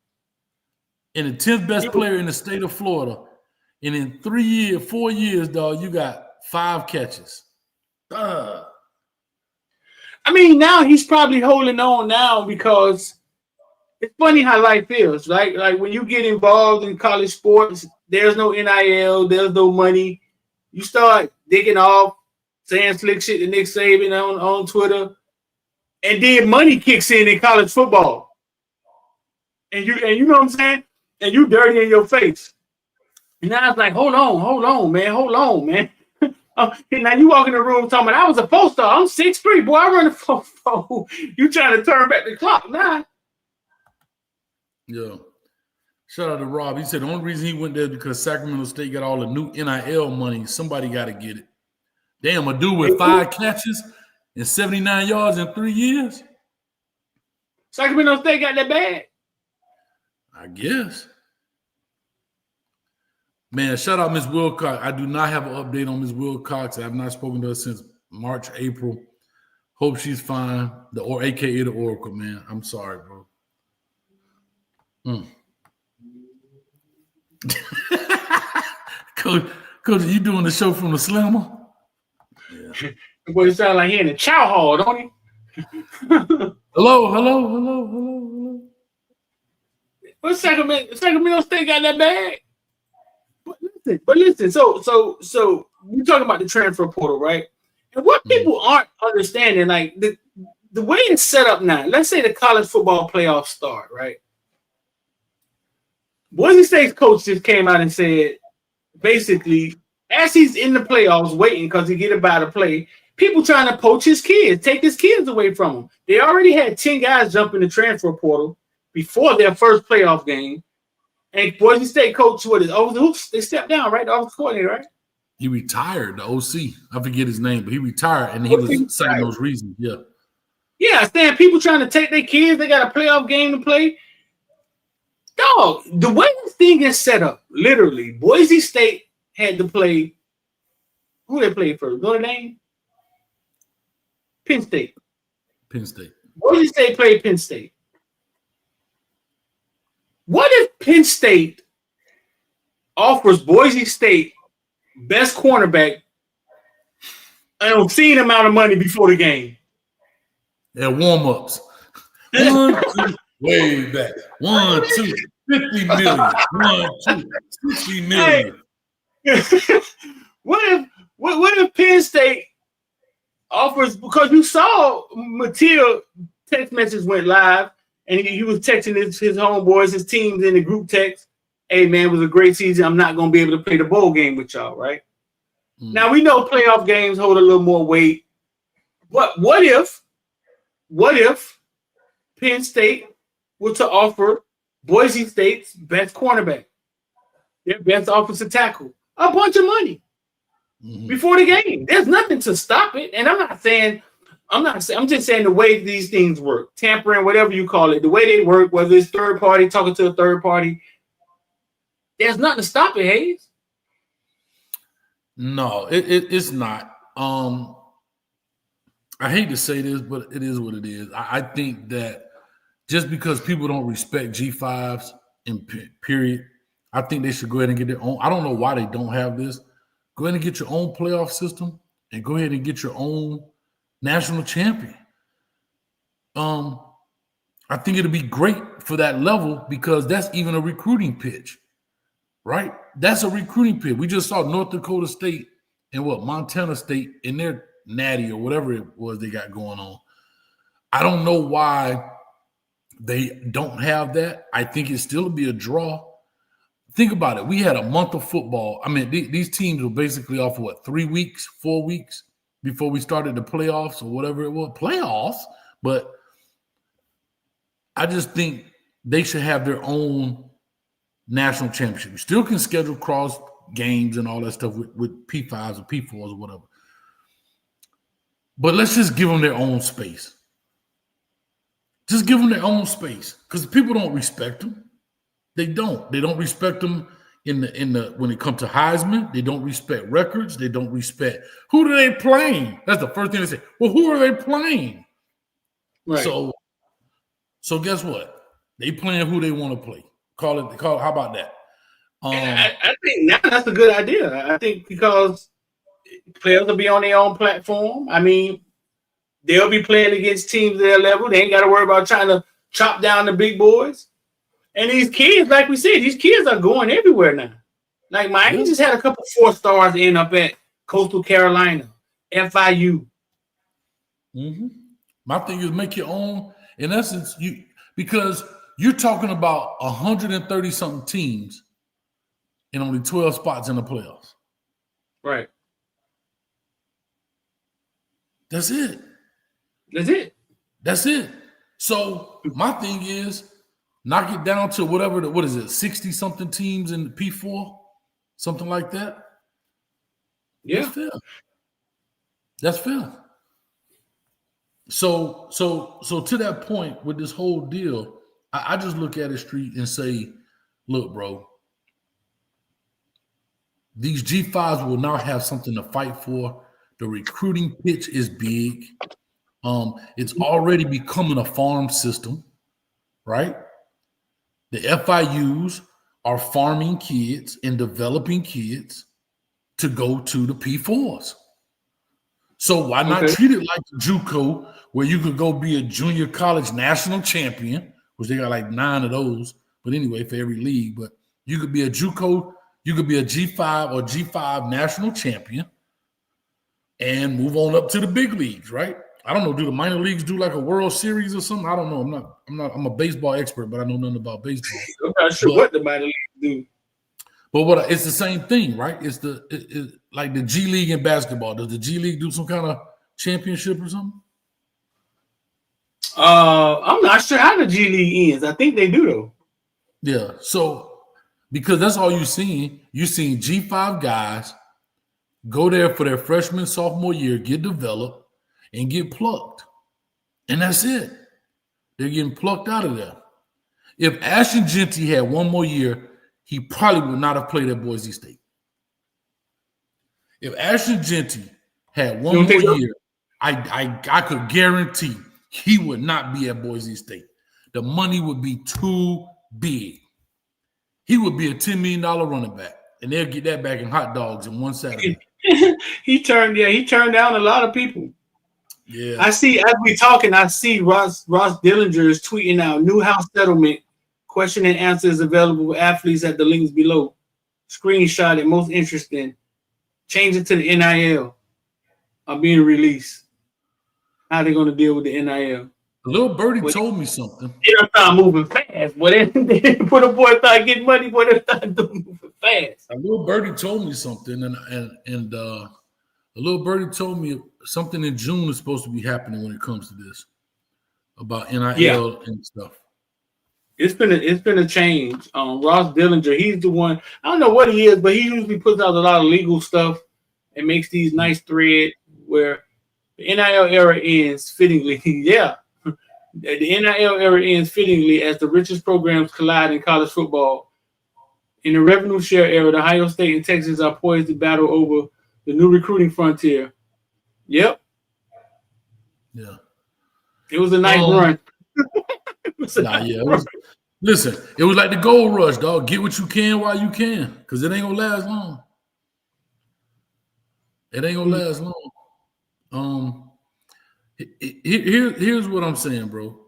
And the 10th best player in the state of Florida. And in 4 years, dog, you got 5 catches. I mean, now he's probably holding on now because it's funny how life feels, right? Like when you get involved in college sports, there's no NIL, there's no money. You start digging off, saying slick shit to Nick Saban on Twitter, and then money kicks in college football. And you know what I'm saying? And you dirty in your face. And now it's like, hold on, man. Now you walk in the room talking about I was a 4-star. I'm 6'3", boy. I run a 4-4. You trying to turn back the clock, nah. Yeah. Shout out to Rob. He said the only reason he went there is because Sacramento State got all the new NIL money. Somebody got to get it. Damn, a dude with 5 catches and 79 yards in 3 years. Sacramento State got that bad? I guess. Man, shout out Miss Wilcox. I do not have an update on Miss Wilcox. I have not spoken to her since March, April. Hope she's fine. AKA the Oracle, man. I'm sorry, bro. Coach, you doing the show from the Slammer? Yeah. Boy, you sound like he in the chow hall, don't he? Hello. What Sacramento State got that bad? But listen. So we're talking about the transfer portal, right? And what people aren't understanding, like the way it's set up now. Let's say the college football playoffs start, right? Boise State's coach just came out and said, basically, as he's in the playoffs waiting because he get about to play, people trying to poach his kids, take his kids away from him. They already had 10 guys jump in the transfer portal before their first playoff game. And Boise State coach, they stepped down, right? The offensive coordinator, right? He retired, the OC. I forget his name, but he retired, and he was citing those reasons. Yeah. Yeah, stand people trying to take their kids. They got a playoff game to play. Dog, the way this thing is set up, literally, Boise State had to play. Who they played first? Notre Dame? Penn State. Boise State played Penn State. What if Penn State offers Boise State best cornerback an obscene amount of money before the game? And warm-ups. 1, 2, way back. 1, 2, 50 million. 1, 2, 60 million. Hey. What if Penn State offers, because you saw Matil text message went live and he was texting his homeboys, his teams in the group text. Hey man, it was a great season. I'm not gonna be able to play the bowl game with y'all, right? Now we know playoff games hold a little more weight. But what if Penn State were to offer Boise State's best cornerback, their best offensive tackle, a bunch of money before the game? There's nothing to stop it. And I'm just saying the way these things work, tampering, whatever you call it, the way they work, whether it's third party talking to a third party, there's nothing to stop it, Hayes. No, it's not. I hate to say this, but it is what it is. I think that just because people don't respect G5s in period, I think they should go ahead and get their own. I don't know why they don't have this. Go ahead and get your own playoff system and go ahead and get your own national champion. I think it'll be great for that level because that's even a recruiting pitch, right? That's a recruiting pitch. We just saw North Dakota State and what Montana State in their natty or whatever it was they got going on. I don't know why they don't have that. I think it still be a draw. Think about it. We had a month of football. I mean, these teams were basically off for 3 weeks, 4 weeks before we started the playoffs or whatever it was. Playoffs, but I just think they should have their own national championship. You still can schedule cross games and all that stuff with P5s or P4s or whatever. But let's just give them their own space. Just give them their own space because people don't respect them. They don't. They don't respect them in the when it comes to Heisman. They don't respect records. They don't respect who do they playing. That's the first thing they say. Well, who are they playing? Right. So guess what? They playing who they want to play. Call it. How about that? I think now that's a good idea. I think because players will be on their own platform. I mean, they'll be playing against teams at their level. They ain't got to worry about trying to chop down the big boys. And these kids, like we said, these kids are going everywhere now. Like Miami just had a couple 4-stars end up at Coastal Carolina, FIU. Mm-hmm. My thing is make your own. In essence, because you're talking about 130 something teams and only 12 spots in the playoffs. Right. That's it. That's it. So my thing is knock it down to whatever, 60-something teams in the P4? Something like that? Yeah. That's fair. So to that point with this whole deal, I just look at the street and say, look, bro, these G5s will now have something to fight for. The recruiting pitch is big. It's already becoming a farm system, right? The FIUs are farming kids and developing kids to go to the P4s. So why not treat it like the JUCO, where you could go be a junior college national champion, which they got like 9 of those, but anyway, for every league. But you could be a JUCO, you could be a G5 or G5 national champion and move on up to the big leagues, right? I don't know. Do the minor leagues do like a World Series or something? I don't know. I'm a baseball expert, but I know nothing about baseball. I'm not sure what the minor leagues do. But it's the same thing, right? It's like the G League in basketball. Does the G League do some kind of championship or something? I'm not sure how the G League ends. I think they do though. Yeah. So because that's all you've seen. You've seen G5 guys go there for their freshman, sophomore year, get developed, and get plucked. And that's it. They're getting plucked out of there. If Ashton Genty had one more year, he probably would not have played at Boise State. If Ashton Genty had one more year, I could guarantee he would not be at Boise State. The money would be too big. He would be a $10 million running back, and they'll get that back in hot dogs in one Saturday. He turned down a lot of people. Yeah. I see, as we talking, I see Ross Dillinger is tweeting out new house settlement. Question and answer is available with athletes at the links below. Screenshot it, most interesting. Change it to the NIL. Are being released. How they going to deal with the NIL? Little Birdie told me something. They don't start moving fast. Boy, when a boy start getting money, boy, they start moving fast. A little Birdie told me something, and a little Birdie told me something in June is supposed to be happening when it comes to this about NIL and stuff. It's been a change. Ross Dillinger, he's the one. I don't know what he is, but he usually puts out a lot of legal stuff and makes these nice threads where the NIL era ends fittingly. Yeah, the NIL era ends fittingly as the richest programs collide in college football. In the revenue share era, the Ohio State and Texas are poised to battle over the new recruiting frontier. Yep. Yeah. It was a nice run. Listen, it was like the gold rush, dog. Get what you can while you can, because it ain't gonna last long. It ain't gonna last long. Here's what I'm saying, bro.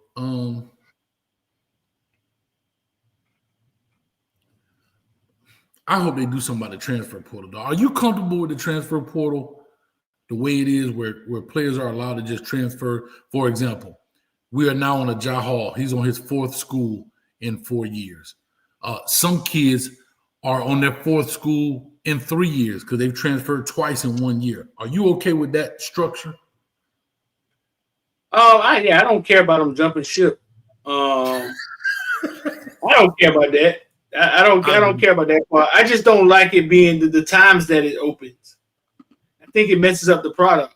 I hope they do something about the transfer portal, dog. Are you comfortable with the transfer portal the way it is, where players are allowed to just transfer? For example, we are now on a Ja Hall. He's on his fourth school in 4 years. Some kids are on their fourth school in 3 years because they've transferred twice in 1 year. Are you okay with that structure? I don't care about them jumping ship. I don't care about that. I don't care about that part. I just don't like it being the times that it opens. I think it messes up the product.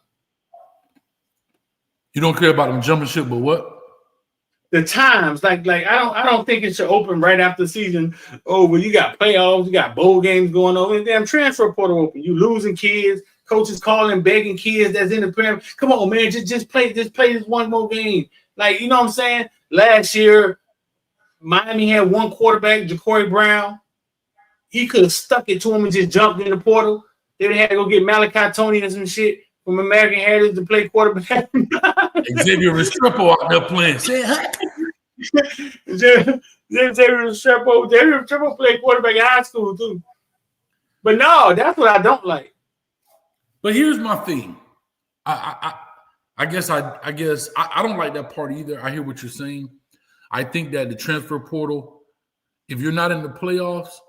You don't care about them jumping ship, but what? The times, like I don't think it should open right after the season. Oh, well, you got playoffs, you got bowl games going on, and damn transfer portal open. You losing kids, coaches calling, begging kids that's in the program. Come on, man, just play this one more game. Like, you know what I'm saying? Last year, Miami had one quarterback, Ja'Cory Brown. He could have stuck it to him and just jumped in the portal. They would have had to go get Malachi Tony and some shit from American Heritage to play quarterback. Xavier Restrepo out there playing. Xavier Restrepo played quarterback in high school too. But no, that's what I don't like. But here's my thing. I guess I don't like that part either. I hear what you're saying. I think that the transfer portal, if you're not in the playoffs,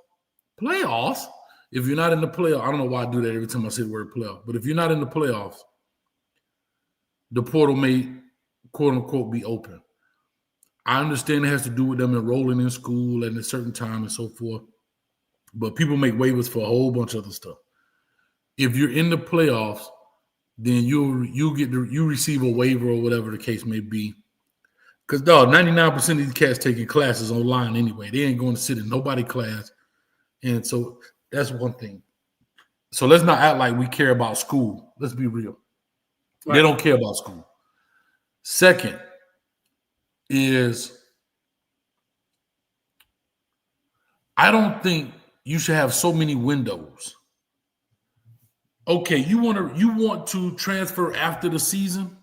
if you're not in the playoffs, I don't know why I do that every time I say the word playoff, but if you're not in the playoffs, the portal may, quote unquote, be open. I understand it has to do with them enrolling in school at a certain time and so forth, but people make waivers for a whole bunch of other stuff. If you're in the playoffs, then you receive a waiver or whatever the case may be. Because, dog, 99% of these cats taking classes online anyway. They ain't going to sit in nobody's class. And so that's one thing. So let's not act like we care about school. Let's be real. Right. They don't care about school. Second is, I don't think you should have so many windows. Okay, you want to transfer after the season?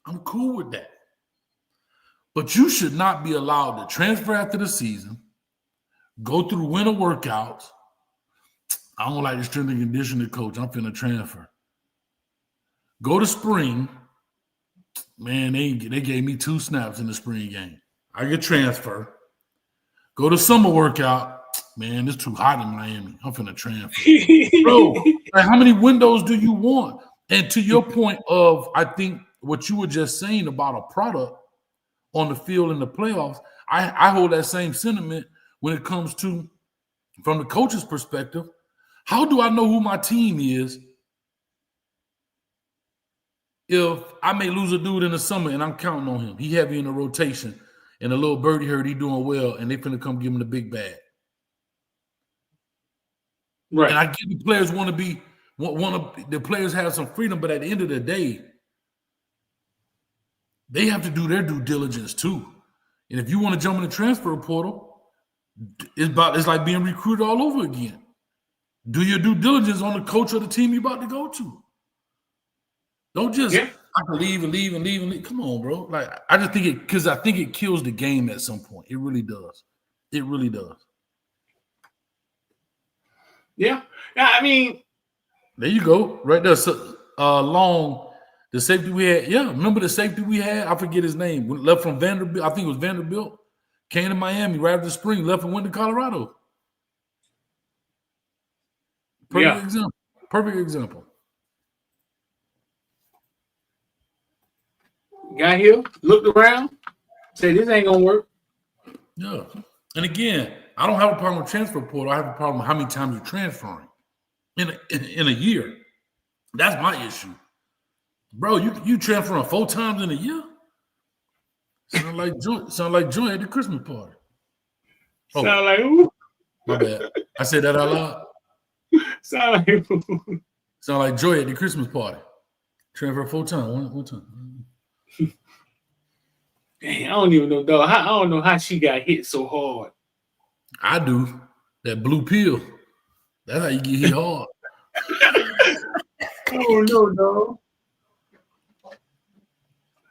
I'm cool with that. But you should not be allowed to transfer after the season, go through winter workouts. I don't like the strength and conditioning coach. I'm finna transfer. Go to spring. Man, they gave me 2 snaps in the spring game. I get transfer. Go to summer workout. Man, it's too hot in Miami. I'm finna transfer. Bro, like, how many windows do you want? And to your point of, I think what you were just saying about a product on the field in the playoffs, I hold that same sentiment when it comes to, from the coach's perspective, how do I know who my team is if I may lose a dude in the summer and I'm counting on him? He heavy in the rotation, and a little birdie heard he doing well, and they finna come give him the big bag. Right. And I get the players the players have some freedom, but at the end of the day, they have to do their due diligence too. And if you want to jump in the transfer portal, it's like being recruited all over again. Do your due diligence on the coach of the team you're about to go to. Don't just I can leave and leave and leave and leave. Come on, bro. Like, I just think I think it kills the game at some point. It really does. It really does. Yeah. I mean, there you go. Right there. So, Long, the safety we had. Yeah, remember the safety we had? I forget his name. Left from Vanderbilt. I think it was Vanderbilt. Came to Miami right after the spring. Left and went to Colorado. Perfect example. Perfect example. Got here, looked around, said this ain't gonna work. Yeah. And again, I don't have a problem with transfer portal. I have a problem with how many times you're transferring in a year. That's my issue. Bro, you transferring 4 times in a year? Sound like joy at the Christmas party. Oh, sound like who? My bad. I said that out loud. Sound like who? Sound like joy at the Christmas party. Transfer 4 times, one time. Dang, I don't even know, dog. I don't know how she got hit so hard. I do. That blue pill. That's how you get hit hard. I don't know, dog.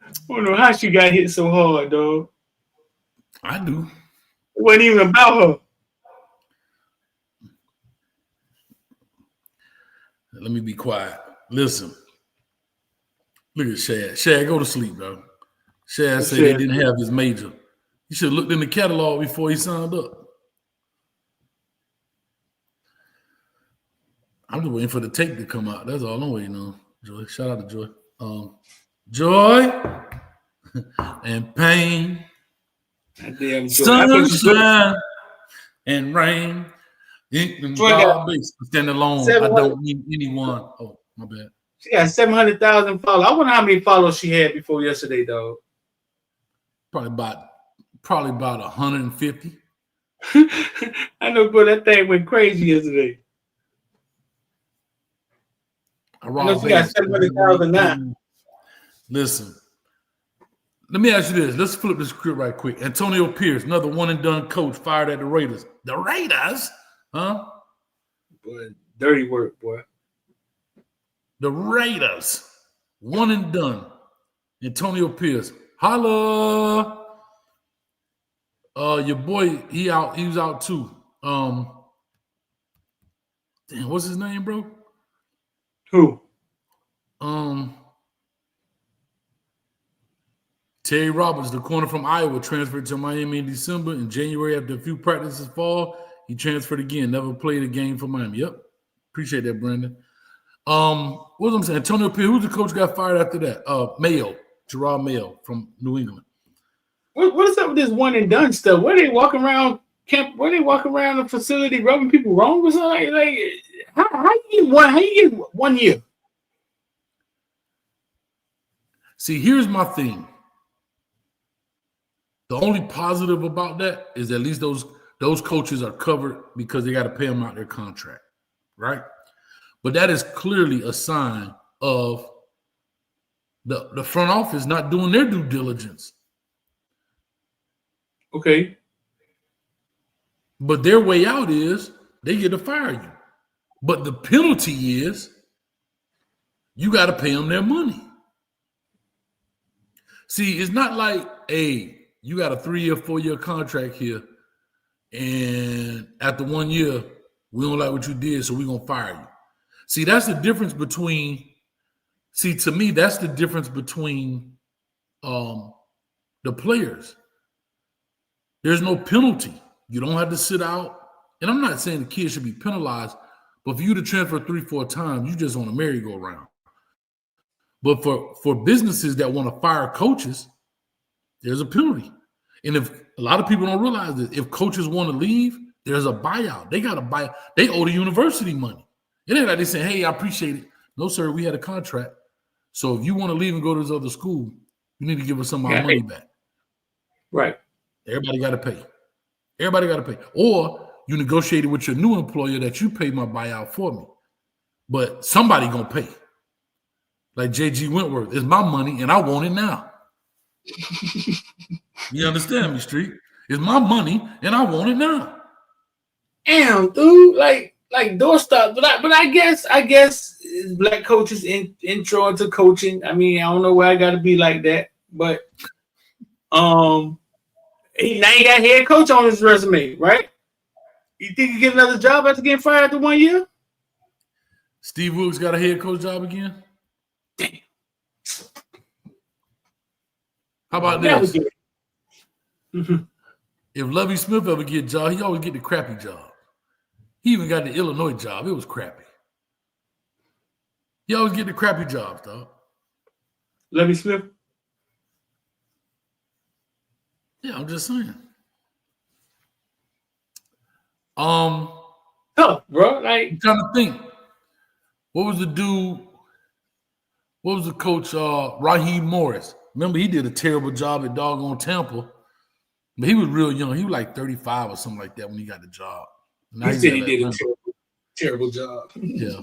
I don't know how she got hit so hard, dog. I do. It wasn't even about her. Let me be quiet. Listen. Look at Shad. Shad, go to sleep, bro. Shad said they didn't have his major. He should have looked in the catalog before he signed up. I'm just waiting for the tape to come out. That's all I'm waiting on. Joy. Shout out to Joy. Joy and pain. Sunshine and rain. Stand alone. I don't need anyone. Oh, my bad. She got 700,000 followers. I wonder how many followers she had before yesterday, dog. Probably about 150. I know, but that thing went crazy yesterday. I know she got 700,000 now. Listen, let me ask you this. Let's flip this script right quick. Antonio Pierce, another one and done coach, fired at the Raiders. The Raiders, huh? Boy, dirty work, boy. The Raiders, one and done. Antonio Pierce, holla. Your boy, he was out too. Damn, what's his name, bro? Who? Terry Roberts, the corner from Iowa, transferred to Miami in December. In January, after a few practices fall, he transferred again. Never played a game for Miami. Yep. Appreciate that, Brandon. What was I saying? Antonio Pierce, who's the coach got fired after that? Mayo, Gerard Mayo from New England. What is up with this one and done stuff? Where they walking around camp? Where they walking around the facility rubbing people wrong or something? Like how you get one? How you get 1 year? See, here's my thing. The only positive about that is at least those coaches are covered because they got to pay them out their contract, right? But that is clearly a sign of the front office not doing their due diligence. Okay. But their way out is they get to fire you. But the penalty is you got to pay them their money. See, it's not like, hey, you got a 3-year, 4-year contract here, and after 1 year, we don't like what you did, so we're going to fire you. See, that's the difference between – see, to me, that's the difference between the players. There's no penalty. You don't have to sit out. And I'm not saying the kids should be penalized, but for you to transfer 3-4 times, you just on a merry-go-round. But for businesses that want to fire coaches, there's a penalty. And if a lot of people don't realize that if coaches want to leave, there's a buyout. They got to buy. They owe the university money. It ain't like they say, hey, I appreciate it. No, sir, we had a contract. So if you want to leave and go to this other school, you need to give us some of our money back. Right. Everybody got to pay. Everybody got to pay. Or you negotiated with your new employer that you pay my buyout for me. But somebody going to pay. Like J.G. Wentworth, it's my money and I want it now. You understand me, Street? It's my money and I want it now. Damn, dude, like doorstop. But I guess black coaches intro into coaching. I mean, I don't know why I got to be like that, but now he got head coach on his resume, right? You think he get another job after getting fired after 1 year? Steve Wilkes got a head coach job again? Damn. How about this? If Lovie Smith ever get a job, he always get the crappy job. He even got the Illinois job. It was crappy. He always get the crappy jobs, dog. Lovie Smith? Yeah, I'm just saying. Tough, bro. Like, I'm trying to think. What was the dude? What was the coach? Raheem Morris. Remember, he did a terrible job at doggone Tampa. But he was real young. He was like 35 or something like that when he got the job. Now he said he did a terrible job. Yeah.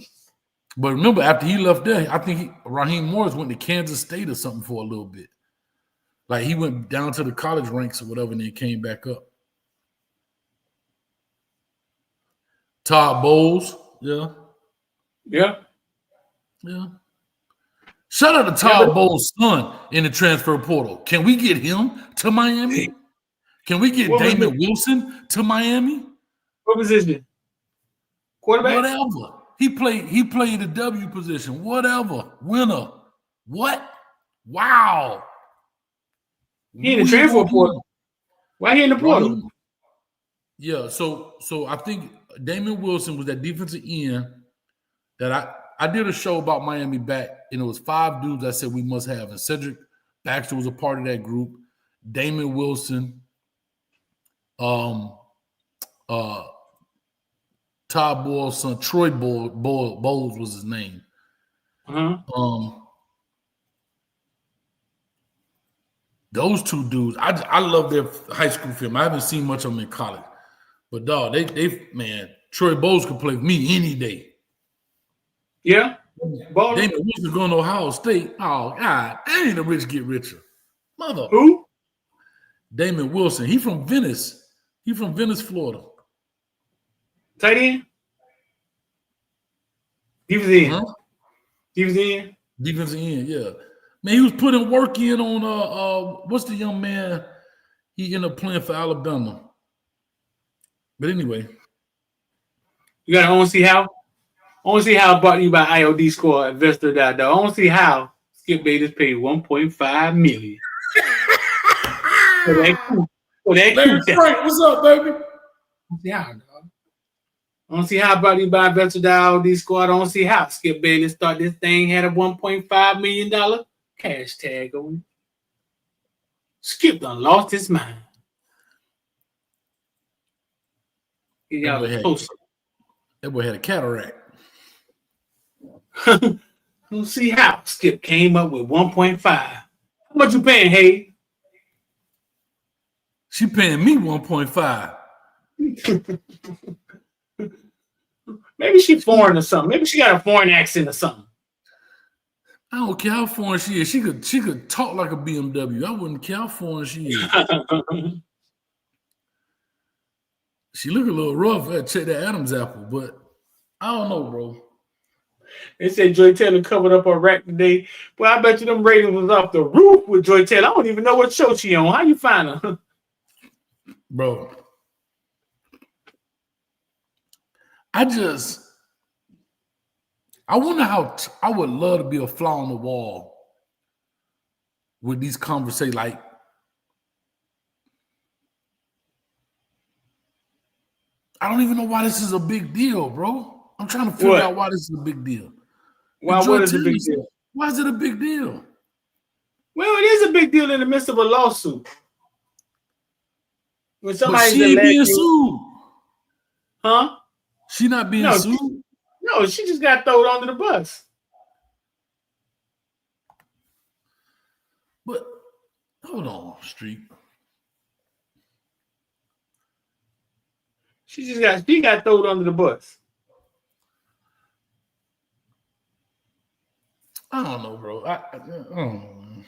But remember, after he left there, I think Raheem Morris went to Kansas State or something for a little bit. Like he went down to the college ranks or whatever and then came back up. Todd Bowles. Yeah. Yeah. Yeah. Shout out to Todd Bowles' son in the transfer portal. Can we get him to Miami? Can we get Damon Wilson to Miami? What position? Quarterback? Whatever. He played the W position. Whatever. Winner. What? Wow. He in the transfer portal. Why he in the portal? Yeah, so I think Damon Wilson was that defensive end that I did a show about Miami back, and it was 5 dudes I said we must have. And Cedric Baxter was a part of that group. Damon Wilson, Todd Boyle's son, Troy Bowles was his name. Those 2 dudes, I love their high school film. I haven't seen much of them in college. But dog, they man, Troy Bowles could play with me any day. Yeah. Damon Wilson going to Ohio State. Oh, God. Ain't the rich get richer. Mother. Who? Damon Wilson. He from Venice. He from Venice, Florida. Tight end? He was in. Huh? He was in? Defensive end, yeah. Man, he was putting work in on, what's the young man? He ended up playing for Alabama. But anyway. You got to only see how? I want to see how brought to you by IOD Squad, investor.dog. I want to see how Skip Bayless paid $1.5 million. for that Larry Frank, what's up, baby? Yeah, dog. I want to see how brought to you by investor.IOD Squad. I want to see how Skip Bayless thought this thing had a $1.5 million cash tag on it. Skip done lost his mind. That boy had a cataract. Let's see how Skip came up with 1.5. How much you paying, Hey? She paying me 1.5. Maybe she foreign or something. Maybe she got a foreign accent or something. I don't care how foreign she is. She could talk like a BMW. I wouldn't care how foreign she is. She look a little rough. Check that Adam's apple, but I don't know, bro. They said Joy Taylor covered up her rack today. Well, I bet you them ratings was off the roof with Joy Taylor. I don't even know what show she on. How you find her? Bro. I wonder how I would love to be a fly on the wall with these conversations. Like, I don't even know why this is a big deal, bro. I'm trying to figure out why this is a big deal. Why? What is a big deal? Why is it a big deal? Well, it is a big deal in the midst of a lawsuit. When somebody's she ain't being sued. Huh? She not being sued? No, she just got thrown under the bus. But hold on, Street. She got thrown under the bus. I don't know, bro. I don't know.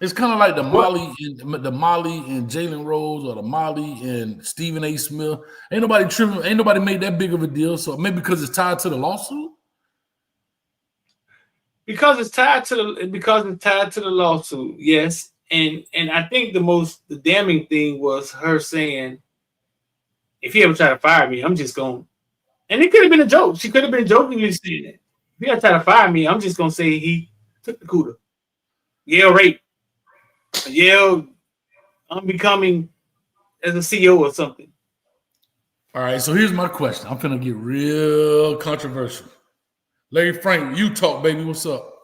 It's kind of like the Molly and Jalen Rose, or the Molly and Stephen A. Smith. Ain't nobody tripping. Ain't nobody made that big of a deal. So maybe because it's tied to the lawsuit. Because it's tied to the lawsuit, yes. And I think the damning thing was her saying, if he ever try to fire me, I'm just going. And it could have been a joke. She could have been jokingly saying it. If he ever try to fire me, I'm just gonna say he took the cooter. Yale rape. Yale, I'm becoming as a CEO or something. All right, so here's my question. I'm finna get real controversial. Larry Frank, you talk, baby. What's up?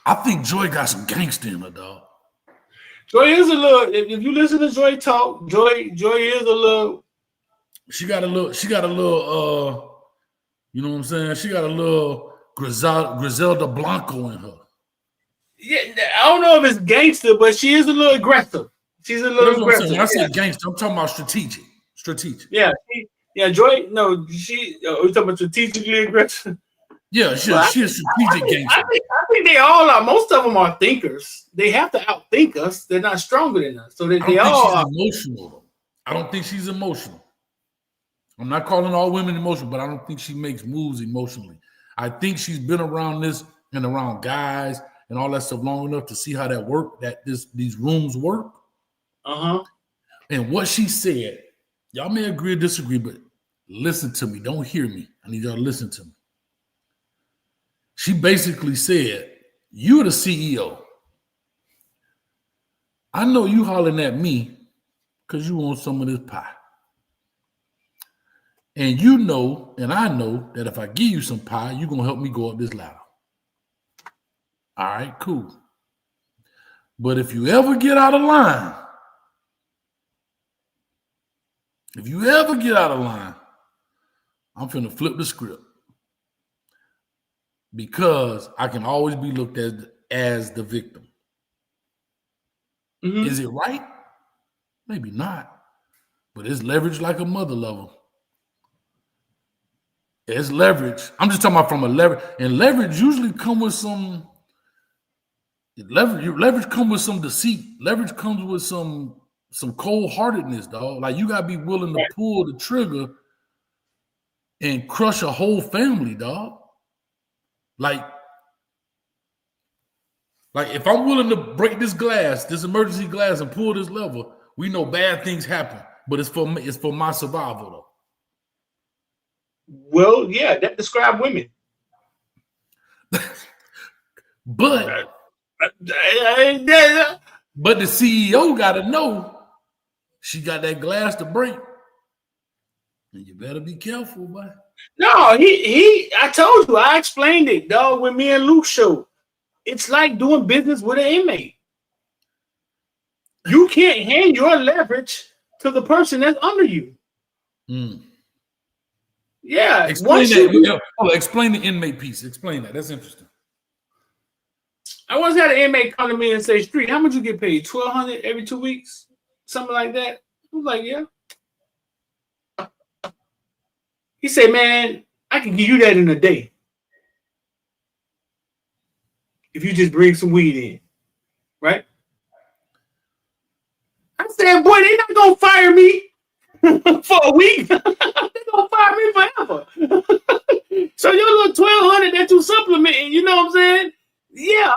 I think Joy got some gangster in her, dog. Joy is a little. If you listen to Joy talk, Joy is a little. She got a little. You know what I'm saying? She got a little Griselda Blanco in her. Yeah, I don't know if it's gangster, but she is a little aggressive. She's a little aggressive. When I say gangster, I'm talking about strategic. Yeah, Joy. No, we're talking about strategically aggressive. Yeah, she's a strategic gangster. I think they all are. Most of them are thinkers. They have to outthink us. They're not stronger than us. So they all are emotional. I don't think she's emotional. I'm not calling all women emotional, but I don't think she makes moves emotionally. I think she's been around this and around guys and all that stuff long enough to see how that work, these rooms work. Uh-huh. And what she said, Y'all may agree or disagree, but listen to me. Don't hear me. I need y'all to listen to me. She basically said, you're the CEO. I know you hollering at me because you want some of this pie. And you know, and I know that if I give you some pie, you're going to help me go up this ladder. All right, cool. But if you ever get out of line, I'm finna flip the script. Because I can always be looked at as the victim. Mm-hmm. Is it right? Maybe not. But it's leverage like a mother lover. It's leverage. I'm just talking about from a leverage. And leverage usually come with some leverage come with some deceit. Leverage comes with some cold-heartedness, dog. Like you gotta be willing to pull the trigger and crush a whole family, dog. Like if I'm willing to break this glass, this emergency glass, and pull this lever, we know bad things happen, but it's for my survival, though. Well, yeah, that describes women. But the CEO got to know she got that glass to break, and you better be careful, boy. No, I told you, I explained it, dog, with me and Luke show. It's like doing business with an inmate. You can't hand your leverage to the person that's under you. Mm. Yeah. Explain that. Explain the inmate piece. Explain that. That's interesting. I once had an inmate come to me and say, Street, how much you get paid? $1,200 every 2 weeks? Something like that. I was like, yeah. He said, man, I can give you that in a day. If you just bring some weed in. Right? I said, boy, they're not going to fire me for a week. They're going to fire me forever. So your little $1,200 that you supplementing, you know what I'm saying? Yeah,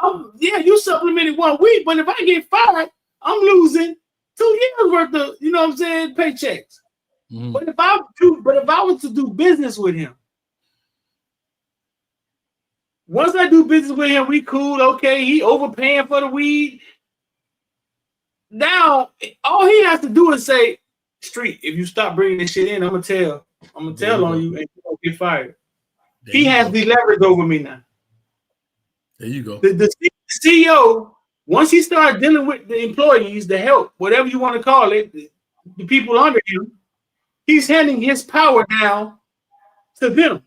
you supplemented 1 week, but if I get fired, I'm losing 2 years worth of, you know what I'm saying, paychecks. Mm-hmm. But if I was to do business with him, once I do business with him, we cool, okay, he overpaying for the weed. Now, all he has to do is say, Street, if you stop bringing this shit in, I'm gonna tell on you and you're gonna get fired. He has the leverage over me now. There you go. The CEO, once he starts dealing with the employees, the help, whatever you want to call it, the people under him, he's handing his power now to them.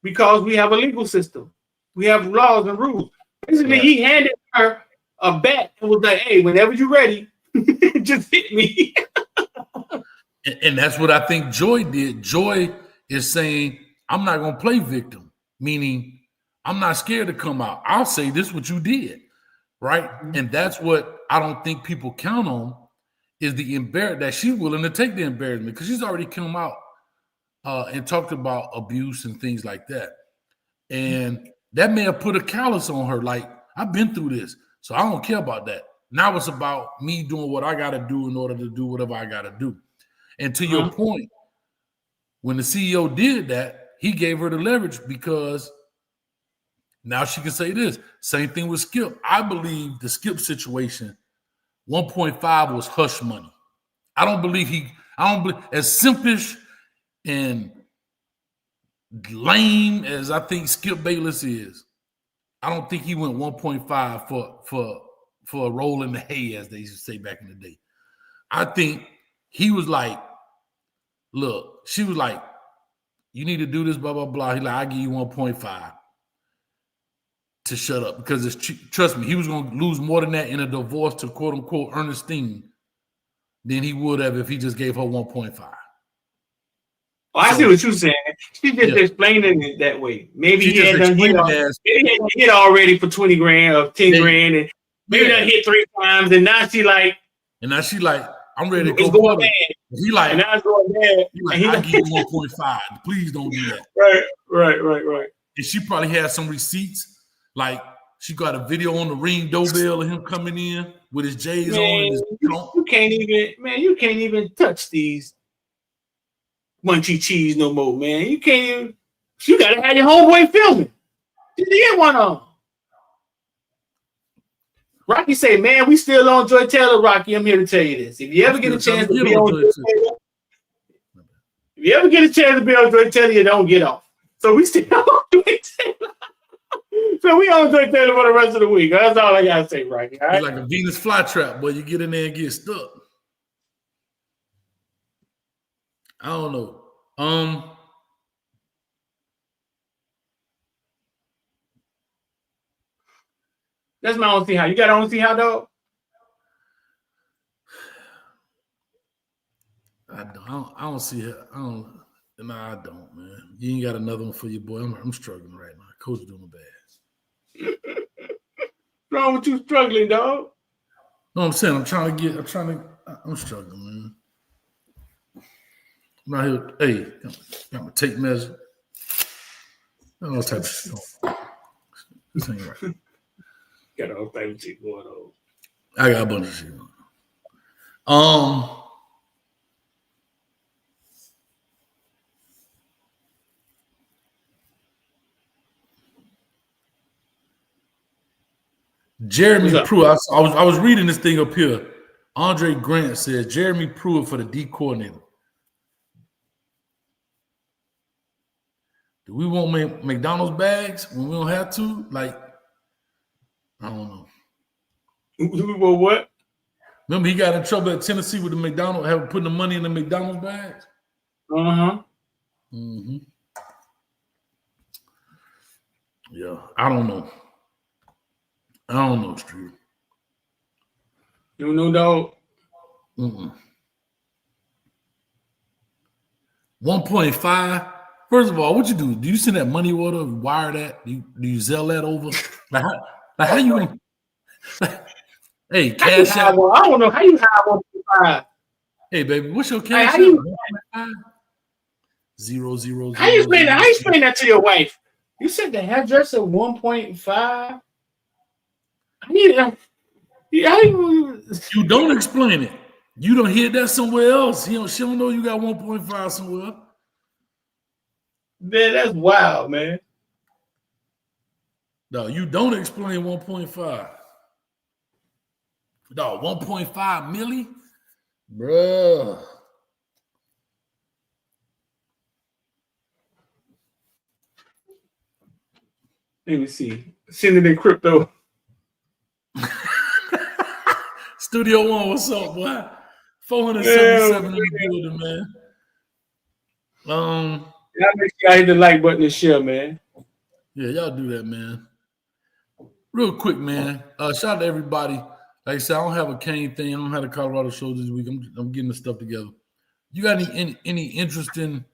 Because we have a legal system. We have laws and rules. Basically, He handed her a bat and was like, hey, whenever you're ready, just hit me. And that's what I think Joy did. Joy is saying, I'm not going to play victim, meaning I'm not scared to come out. I'll say this is what you did, right? Mm-hmm. And that's what I don't think people count on is the embarrassment, that she's willing to take the embarrassment because she's already come out and talked about abuse and things like that. And that may have put a callus on her, like, I've been through this, so I don't care about that. Now it's about me doing what I got to do in order to do whatever I got to do. And to your point, when the CEO did that, he gave her the leverage because now she can say this. Same thing with Skip. I believe the Skip situation, 1.5 was hush money. I don't believe as simpish and lame as I think Skip Bayless is, I don't think he went 1.5 for a roll in the hay, as they used to say back in the day. I think he was like, look, she was like, you need to do this, blah, blah, blah. He's like, I'll give you 1.5 to shut up because trust me, he was going to lose more than that in a divorce to quote unquote Ernestine than he would have if he just gave her 1.5. Oh, I see what you're saying. She's just explaining it that way. Maybe he had done hit already for 20 grand or 10 grand, and maybe done hit 3 times, and now she like, I'm ready to go public. He like, and now it's going bad. I give you 1.5. Please don't do that. Right. And she probably had some receipts, like She got a video on the Ring doorbell of him coming in with his J's Man, on and his you can't even touch these munchy cheese no more, man. You can't even. You gotta have your homeboy filming. Did you get one on? Rocky say, man, we still on Joy Taylor, Rocky. I'm here to tell you this. If you ever get a chance to be on Joy Taylor, if you ever get a chance to be on Joy Taylor, you don't get off. So we still on Joy Taylor. So we on Joy Taylor for the rest of the week. That's all I gotta say, Rocky. All right? It's like a Venus flytrap, boy. You get in there and get stuck. I don't know. That's my own see how. You got on see how, dog? I don't see her. I don't, man. You ain't got another one for your boy. I'm struggling right now. Coach doing bad. What's wrong with you struggling, dog? No, I'm saying I'm struggling, man. I'm out here. Hey, got my tape measure. I don't know what type of shit. This ain't right. Got all type of shit going on. I got a bunch of shit on. Jeremy Pruitt. I was reading this thing up here. Andre Grant says Jeremy Pruitt for the D coordinator. Do we want McDonald's bags when we don't have to? Like, I don't know. Well, what? Remember, he got in trouble at Tennessee with the McDonald's, putting the money in the McDonald's bags? Uh-huh. Mm-hmm. Yeah, I don't know. Street. You don't know, dog? 1.5. First of all, what you do? Do you send that money order, wire that? Do you Zelle that over? Like how you? Hey, cash out. I don't know how you have 1.5. Hey, baby, what's your cash out? 0, 0, 0. How you explain that? How you explain that to your wife? You said the hairdresser 1.5. I need it. You don't explain it. You don't hear that somewhere else. She don't know you got 1.5 somewhere. Man, that's wild, man. No, you don't explain 1.5. No, 1.5 milli? Bruh. Let me see. Send it in crypto. Studio One, what's up, boy? 477 in the building, man. Y'all make sure y'all hit the like button and share, man. Yeah, y'all do that, man. Real quick, man. Shout out to everybody. Like I said, I don't have a Kane thing. I don't have a Colorado show this week. I'm getting the stuff together. You got any interesting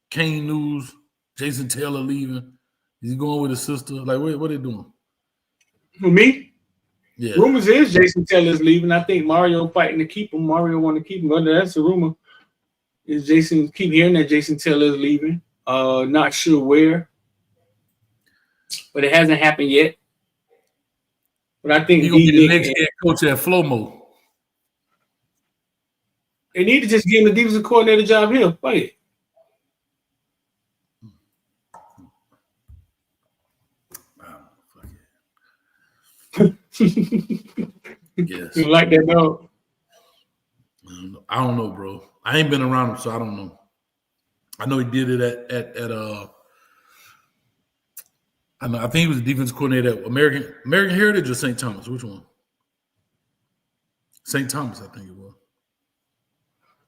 Kane news? Jason Taylor leaving? Is he going with his sister? Like, what they doing? For me? Yeah. Rumors is Jason Taylor's leaving. I think Mario fighting to keep him. Mario want to keep him. That's a rumor. Is Jason keep hearing that Jason Taylor's leaving? Not sure where, but it hasn't happened yet. But I think he's gonna be the next head coach at Flomo. They need to just give him the defensive coordinator job here. Fuck it. Yes. You like that, dog? I don't know, bro. I ain't been around him, so I don't know. I know he did it at I think he was the defensive coordinator at American Heritage or St. Thomas. Which one? St. Thomas, I think it was.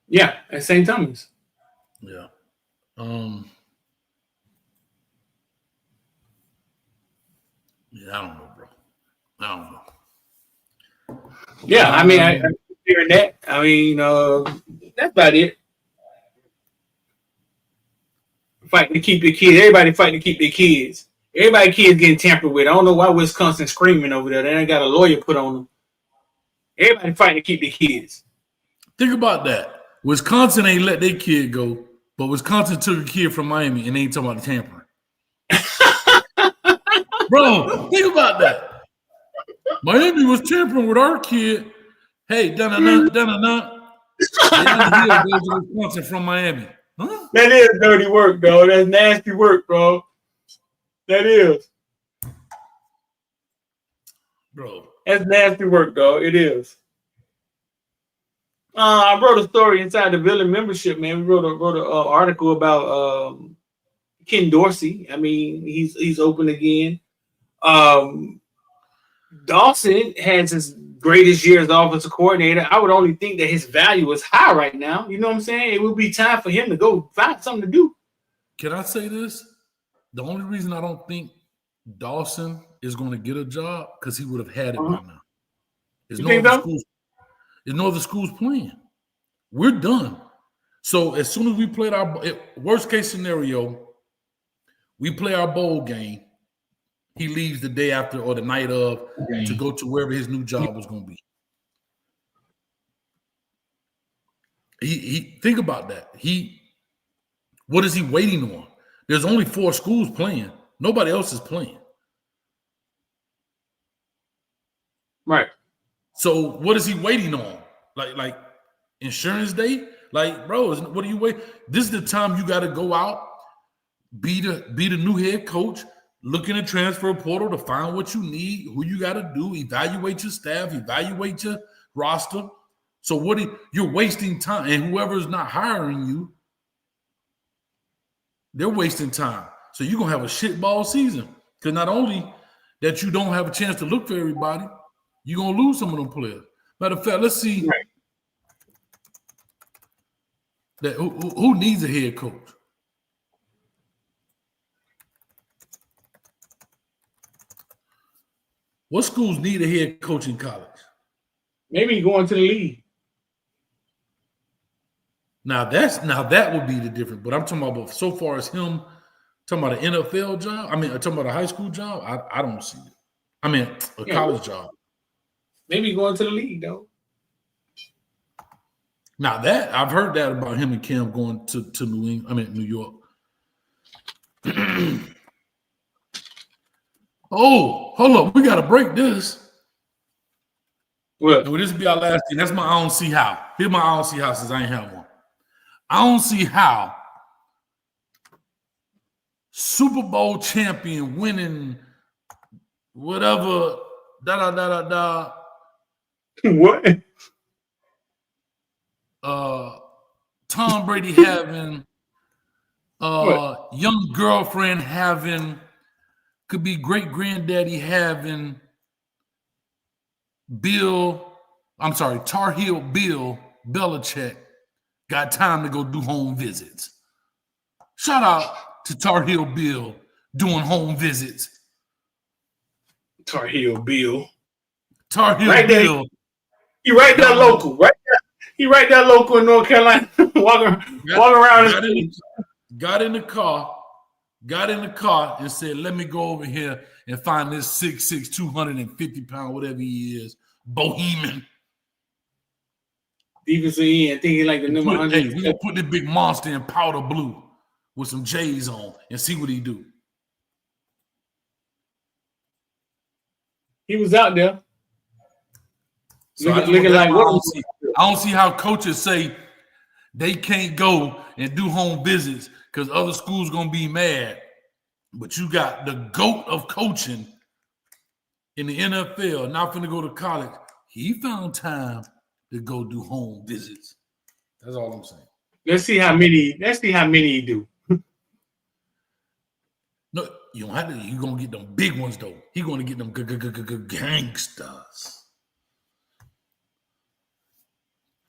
Yeah, at St. Thomas. Yeah. Yeah, I don't know, bro. I don't know. Yeah, I mean, I'm hearing that. I mean, that's about it. Fighting to keep your kids. Everybody fighting to keep their kids. Everybody's kids getting tampered with. I don't know why Wisconsin screaming over there. They ain't got a lawyer put on them. Everybody fighting to keep their kids. Think about that. Wisconsin ain't let their kid go, but Wisconsin took a kid from Miami and they ain't talking about the tampering. Bro, think about that. Miami was tampering with our kid. Hey, dun-dun-dun, dun-dun-dun. De'Anna Hill goes to Wisconsin from Miami. Huh? That is dirty work, dog. That's nasty work, bro. That is. Bro. That's nasty work, dog. It is. I wrote a story inside the Villain membership, man. We wrote an article about Ken Dorsey. I mean, he's open again. Dawson has his greatest year as offensive coordinator. I would only think that his value is high right now. You know what I'm saying? It would be time for him to go find something to do. Can I say this? The only reason I don't think Dawson is going to get a job because he would have had it by now. There's no other schools playing. We're done. So as soon as we played our worst case scenario, we play our bowl game. He leaves the day after or the night of to go to wherever his new job was going to be. He think about that. What is he waiting on? There's only 4 schools playing. Nobody else is playing. Right. So what is he waiting on? Like insurance day? Like, bro, what do you wait? This is the time you got to go out, be the new head coach, look in the transfer portal to find what you need, who you got to do, evaluate your staff, evaluate your roster. So you're wasting time, and whoever's not hiring you, they're wasting time. So you're gonna have a shitball season because not only that you don't have a chance to look for everybody, you're gonna lose some of them players. Matter of fact, let's see that who needs a head coach. What schools need a head coach in college? Maybe going to the league. Now that would be the difference. But I'm talking about so far as him talking about an NFL job. I mean, talking about a high school job. I don't see it. I mean, a college job. Maybe going to the league though. Now that I've heard that about him and Cam going to New England. I mean, New York. Oh, hold up. We got to break this. What? And this will be our last thing. That's my I don't see how. Here's my I don't see how since I ain't have one. I don't see how Super Bowl champion winning whatever What? Tom Brady having young girlfriend having could be great granddaddy having Tar Heel Bill Belichick got time to go do home visits. Shout out to Tar Heel Bill doing home visits. Tar Heel Bill. Tar Heel right Bill. There. He right there local. Right there. He right there local in North Carolina. walking around. Got in the car and said, let me go over here and find this 6'6", 250-pound, whatever he is, Bohemian. Defensive end, thinking like the number 100. Hey, we're going to put this big monster in powder blue with some J's on and see what he do. He was out there. So looking like what I don't see how coaches say they can't go and do home visits because other schools going to be mad. But you got the GOAT of coaching in the NFL, not finna go to college. He found time to go do home visits. That's all I'm saying. Let's see how many he do. No, you don't have to. You're gonna get them big ones though. He's gonna get them gangsters.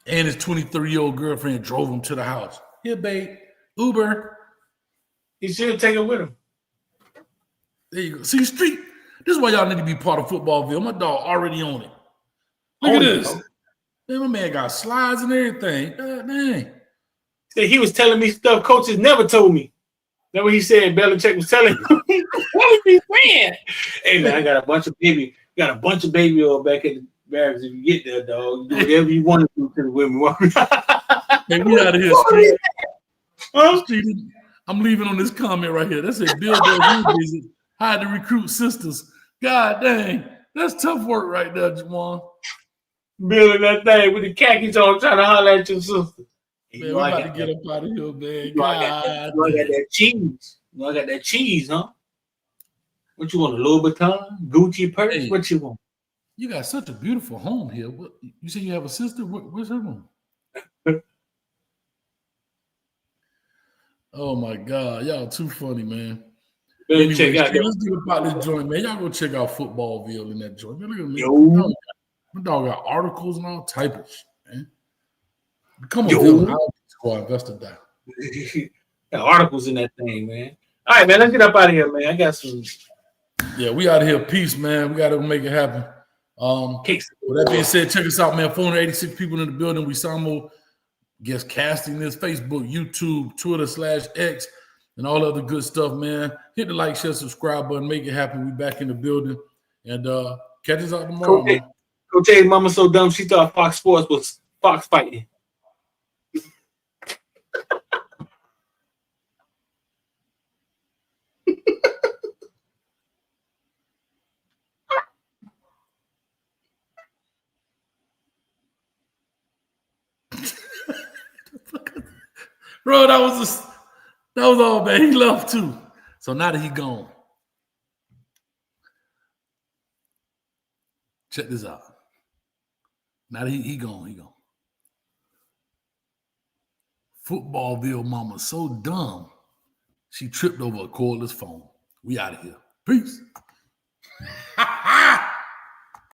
And his 23-year-old girlfriend drove him to the house. Here, babe, Uber. He should take it with him. There you go. See, street. This is why y'all need to be part of Footballville. My dog already on it. Look at this. Man, my man got slides and everything. God dang. He was telling me stuff coaches never told me. That's what he said. Belichick was telling me. What was he saying? Hey man, I got a bunch of baby oil back at the barracks. If you get there, dog, do whatever you want to do to the women. Hey, we out of here, Street. Huh? I'm leaving on this comment right here. That said, Bill does visit. Had to recruit sisters. God dang. That's tough work right there, Jawan. Building that thing with the khakis on, trying to holler at your sister. Man, we about to get up out of here, man. I got that cheese. I got that cheese, huh? What you want, a Louis Vuitton, Gucci purse? Hey, what you want? You got such a beautiful home here. What, you say you have a sister? Where's her room? Oh my God, y'all too funny, man. Anyway, check out let's get about this joint, man. Y'all go check out Footballville in that joint. Man, look at me. Yo. My dog got articles and all type of shit, man. Become a villain. IOD Squad, investor die. Got articles in that thing, man. All right, man. Let's get up out of here, man. I got some. Yeah, we out of here. Peace, man. We got to make it happen. With that being said, check us out, man. 486 people in the building. We guest casting this, Facebook, YouTube, Twitter /X, and all other good stuff, man. Hit the like, share, subscribe button. Make it happen. We back in the building. And catch us out tomorrow, man. Coach A's mama so dumb she thought Fox Sports was Fox fighting. Bro, that was all, man. He left too. So now that he gone, check this out. Now that he gone. Footballville mama so dumb, she tripped over a cordless phone. We out of here. Peace.